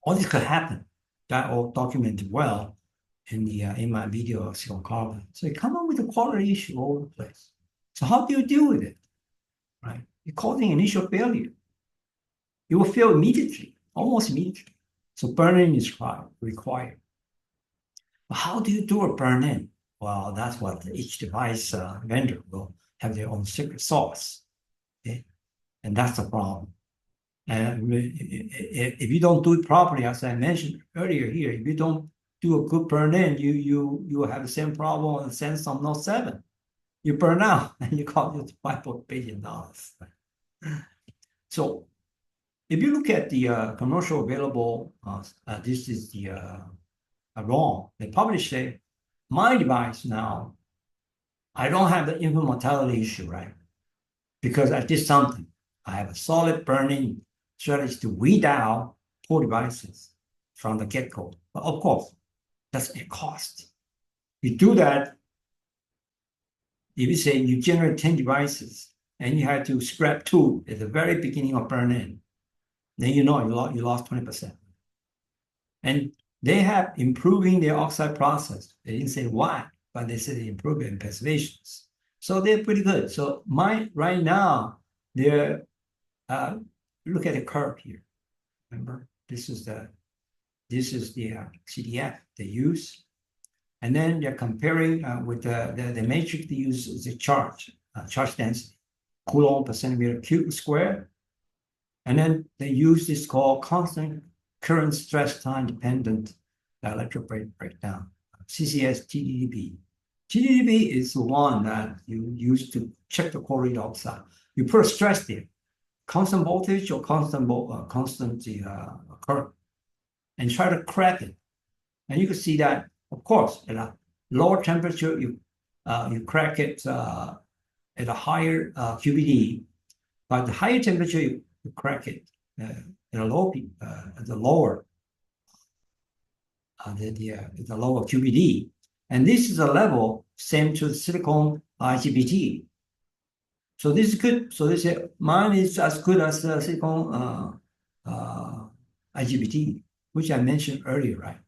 All this could happen. That all documented well in my video of silicon carbide. So you come up with a quality issue all over the place. So how do you deal with it? Right? You're causing initial failure. You will fail immediately, almost immediately. So burn-in is required. But how do you do a burn-in? Well, that's what each device vendor will have their own secret sauce. Okay? And that's the problem. And if you don't do it properly, as I mentioned earlier here, if you don't do a good burn-in, you will have the same problem on the Samsung Note 7. You burn out and you cost you $5 billion. So if you look at the commercial available, this is the ROM. They publish it. My device now, I don't have the infant mortality issue, right? Because I did something. I have a solid burn-in strategy to weed out poor devices from the get-go. But of course, that's a cost. You do that, if you say you generate 10 devices and you have to scrap 2 at the very beginning of burn-in, then you lost 20%. And they have improving their oxide process. They didn't say why, but they said they improve in preservations. So they're pretty good. So right now, they're look at the curve here. Remember, this is the CDF they use, and then they're comparing with the matrix they use is the charge density, Coulomb per centimeter cube square, and then they use this called constant current stress time dependent electric breakdown, CCS TDDB. TDDB is the one that you use to check the quality of oxide. You put a stress there, constant voltage or constant current, and try to crack it. And you can see that, of course, at a lower temperature, you crack it at a higher QPD, but the higher temperature, you crack it at a lower QPD. And this is a level same to the silicon IGBT. So this is good. So they say mine is as good as silicon IGBT, which I mentioned earlier, right?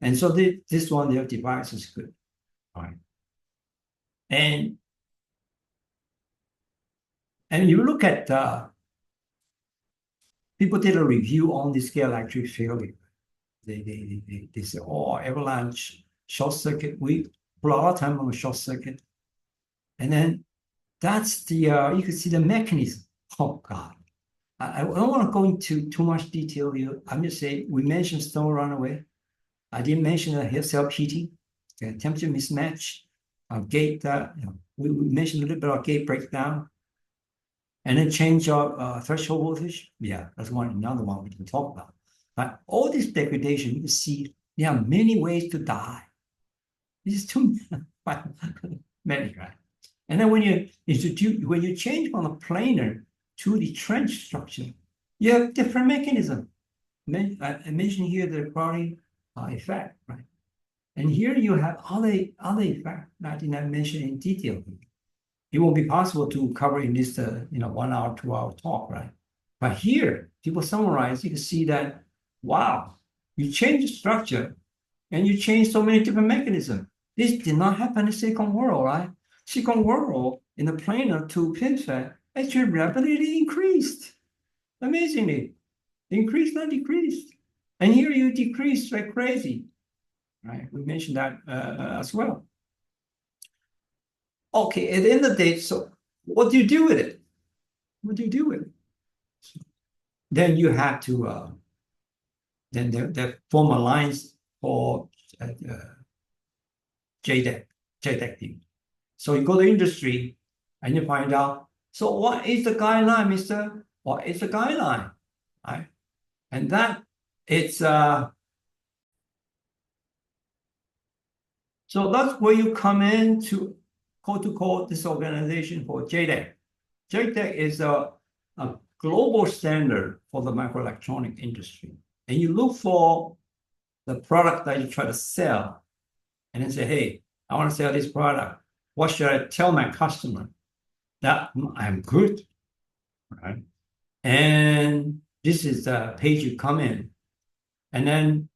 And so this one, their device is good, right? And you look at people did a review on this electric failure. They say, oh, avalanche, short circuit. We put a lot of time on a short circuit, and then that's the you can see the mechanism. Oh God, I don't want to go into too much detail here. I'm just saying we mentioned stone runaway. I didn't mention the self-heating, temperature mismatch, gate. We mentioned a little bit about gate breakdown, and then change of threshold voltage. Yeah, that's another one we can talk about. But all this degradation, you can see there are many ways to die. This is too many, right? And then when you change from a planar to the trench structure, you have different mechanism. I mentioned here the Crowley effect, right? And here you have other effects that I did not mention in detail. It won't be possible to cover in this 1 hour, 2 hour talk, right? But here, people summarize, you can see that, wow, you change the structure and you change so many different mechanisms. This did not happen in silicon world, right? Silicon world in the planar to FinFET actually rapidly increased. Amazingly, increased, not decreased. And here you decrease like crazy, right? We mentioned that as well. Okay, at the end of the day, so what do you do with it? What do you do with it? Then you have to then they form alliance for JDEC team. So you go to industry and you find out, so what is the guideline, mister? What is the guideline? Right? And that it's so that's where you come in to call this organization for JDEC. JDEC is a global standard for the microelectronic industry. And you look for the product that you try to sell and then say, hey, I want to sell this product. What should I tell my customer? That I'm good, right? And this is the page you come in. And then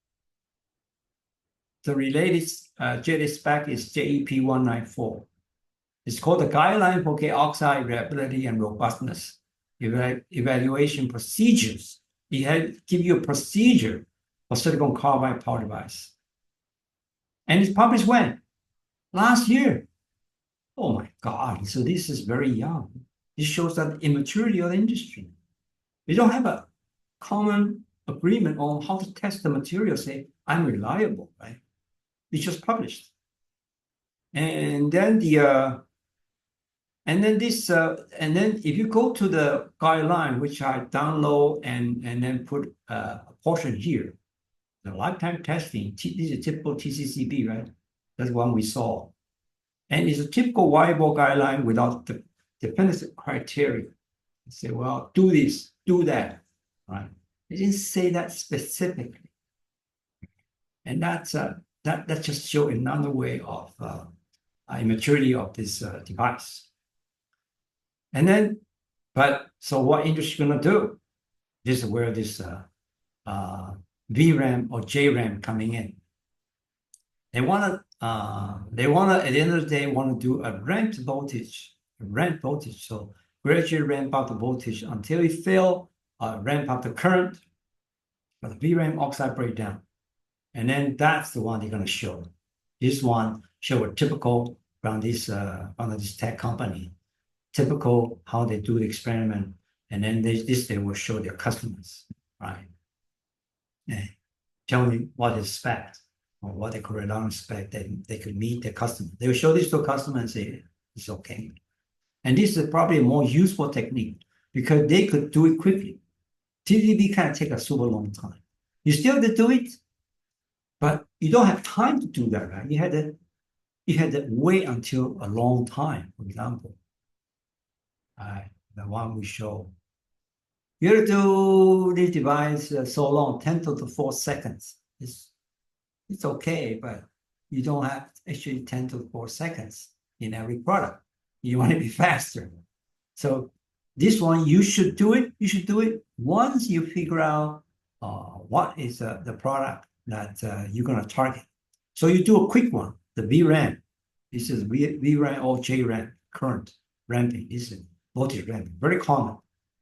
the related JDEC spec is JEP 194. It's called the Guideline for Gate Oxide Reliability and Robustness Evaluation Procedures. It had give you a procedure for silicon carbide power device. And it's published when? Last year. Oh my God. So this is very young. This shows that the immaturity of the industry. We don't have a common agreement on how to test the material, say, I'm reliable, right? It's just published. And then and then if you go to the guideline, which I download and then put a portion here, the lifetime testing, this is typical TCCB, right? That's one we saw. And it's a typical Weibull guideline without the definitive criteria. You say, well, do this, do that, right? They didn't say that specifically. And that just shows another way of immaturity of this device. And then, so what industry going to do? This is where this VRAM or JRAM coming in. They want to at the end of the day want to do a ramp voltage. So gradually ramp up the voltage until it fail, ramp up the current, the VRAM oxide breakdown. And then that's the one they're going to show. This one show a typical from this tech company, typical how they do the experiment, and then they will show their customers, right? Yeah. Tell me what is spec or what they could rely on spec that they could meet the customer. They will show this to a customer and say it's okay. And this is probably a more useful technique because they could do it quickly. TDB kind of take a super long time. You still have to do it, but you don't have time to do that, right? You had to wait until a long time, for example. The one we show. You have to do this device so long, 10 to the 4 seconds. It's okay, but you don't have actually 10 to the 4 seconds in every product. You want to be faster. So this one, you should do it. You should do it once you figure out what is the product that you're going to target. So you do a quick one, the VRAM. This is VRAM or JRAM, current ramping. This is voltage ramping, very common.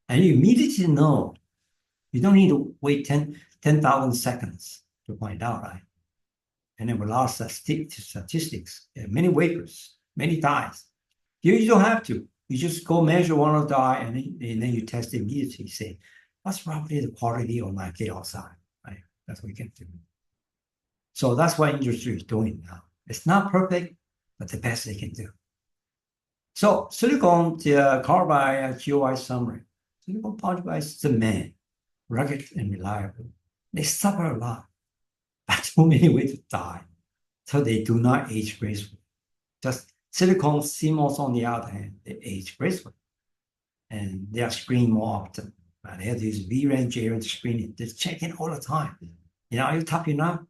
And you immediately know. You don't need to wait 10,000 seconds to find out, right? And then with lots of statistics, many wafers, many dies. Here you don't have to. You just go measure one of the die and then you test it immediately. You say, what's roughly the quality of my gate outside, right? That's what you can do. So that's what industry is doing now. It's not perfect, but the best they can do. So silicon carbide GOI summary. Silicon carbide is the man, rugged and reliable. They suffer a lot, but too many ways to die. So they do not age gracefully. Just silicon CMOS on the other hand, they age gracefully. And they are screened more often. Right? They have to use VRAM, JRAM screening. They're checking all the time. Are you tough enough?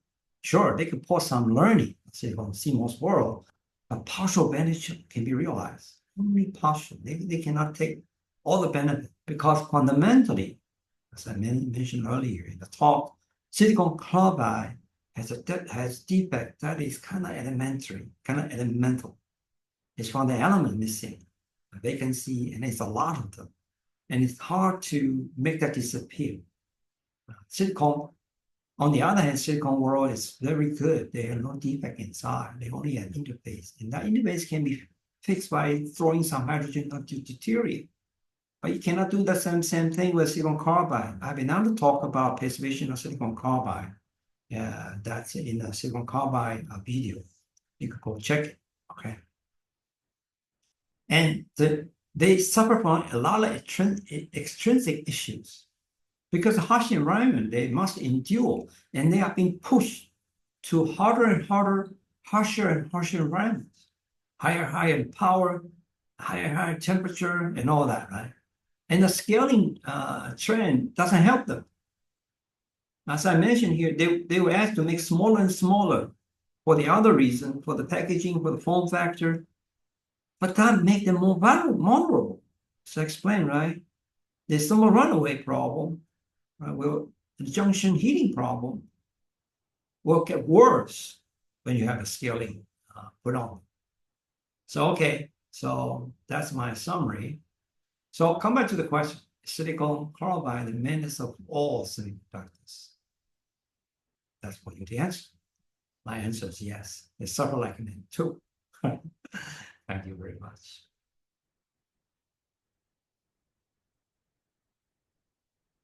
Sure, they could pour some learning, silicon CMOS world, but partial benefit can be realized. Only partial. They cannot take all the benefit because fundamentally, as I mentioned earlier in the talk, silicon carbide has defect that is kind of elementary, kind of elemental. It's from the element missing, a vacancy, and it's a lot of them. And it's hard to make that disappear. Silicon, on the other hand, silicon world is very good. There are no defect inside. They only have interface. And that interface can be fixed by throwing some hydrogen into deuterium. But you cannot do the same thing with silicon carbide. I've been able to talk about passivation of silicon carbide. Yeah, that's in the silicon carbide video. You could go check it, okay? And they suffer from a lot of extrinsic issues because the harsh environment they must endure, and they are being pushed to harder and harder, harsher and harsher environments, higher power, higher temperature, and all that, right? And the scaling trend doesn't help them. As I mentioned here, they were asked to make smaller and smaller for the other reason, for the packaging, for the form factor, but that make them more vulnerable. So explain, right? There's some runaway problem, right? Well, the junction heating problem will get worse when you have a scaling put on. So, okay, so that's my summary. So I'll come back to the question, silicon carbide, the menace of all semiconductors. That's what you answer. My answer is yes. They suffer like men too. Thank you very much.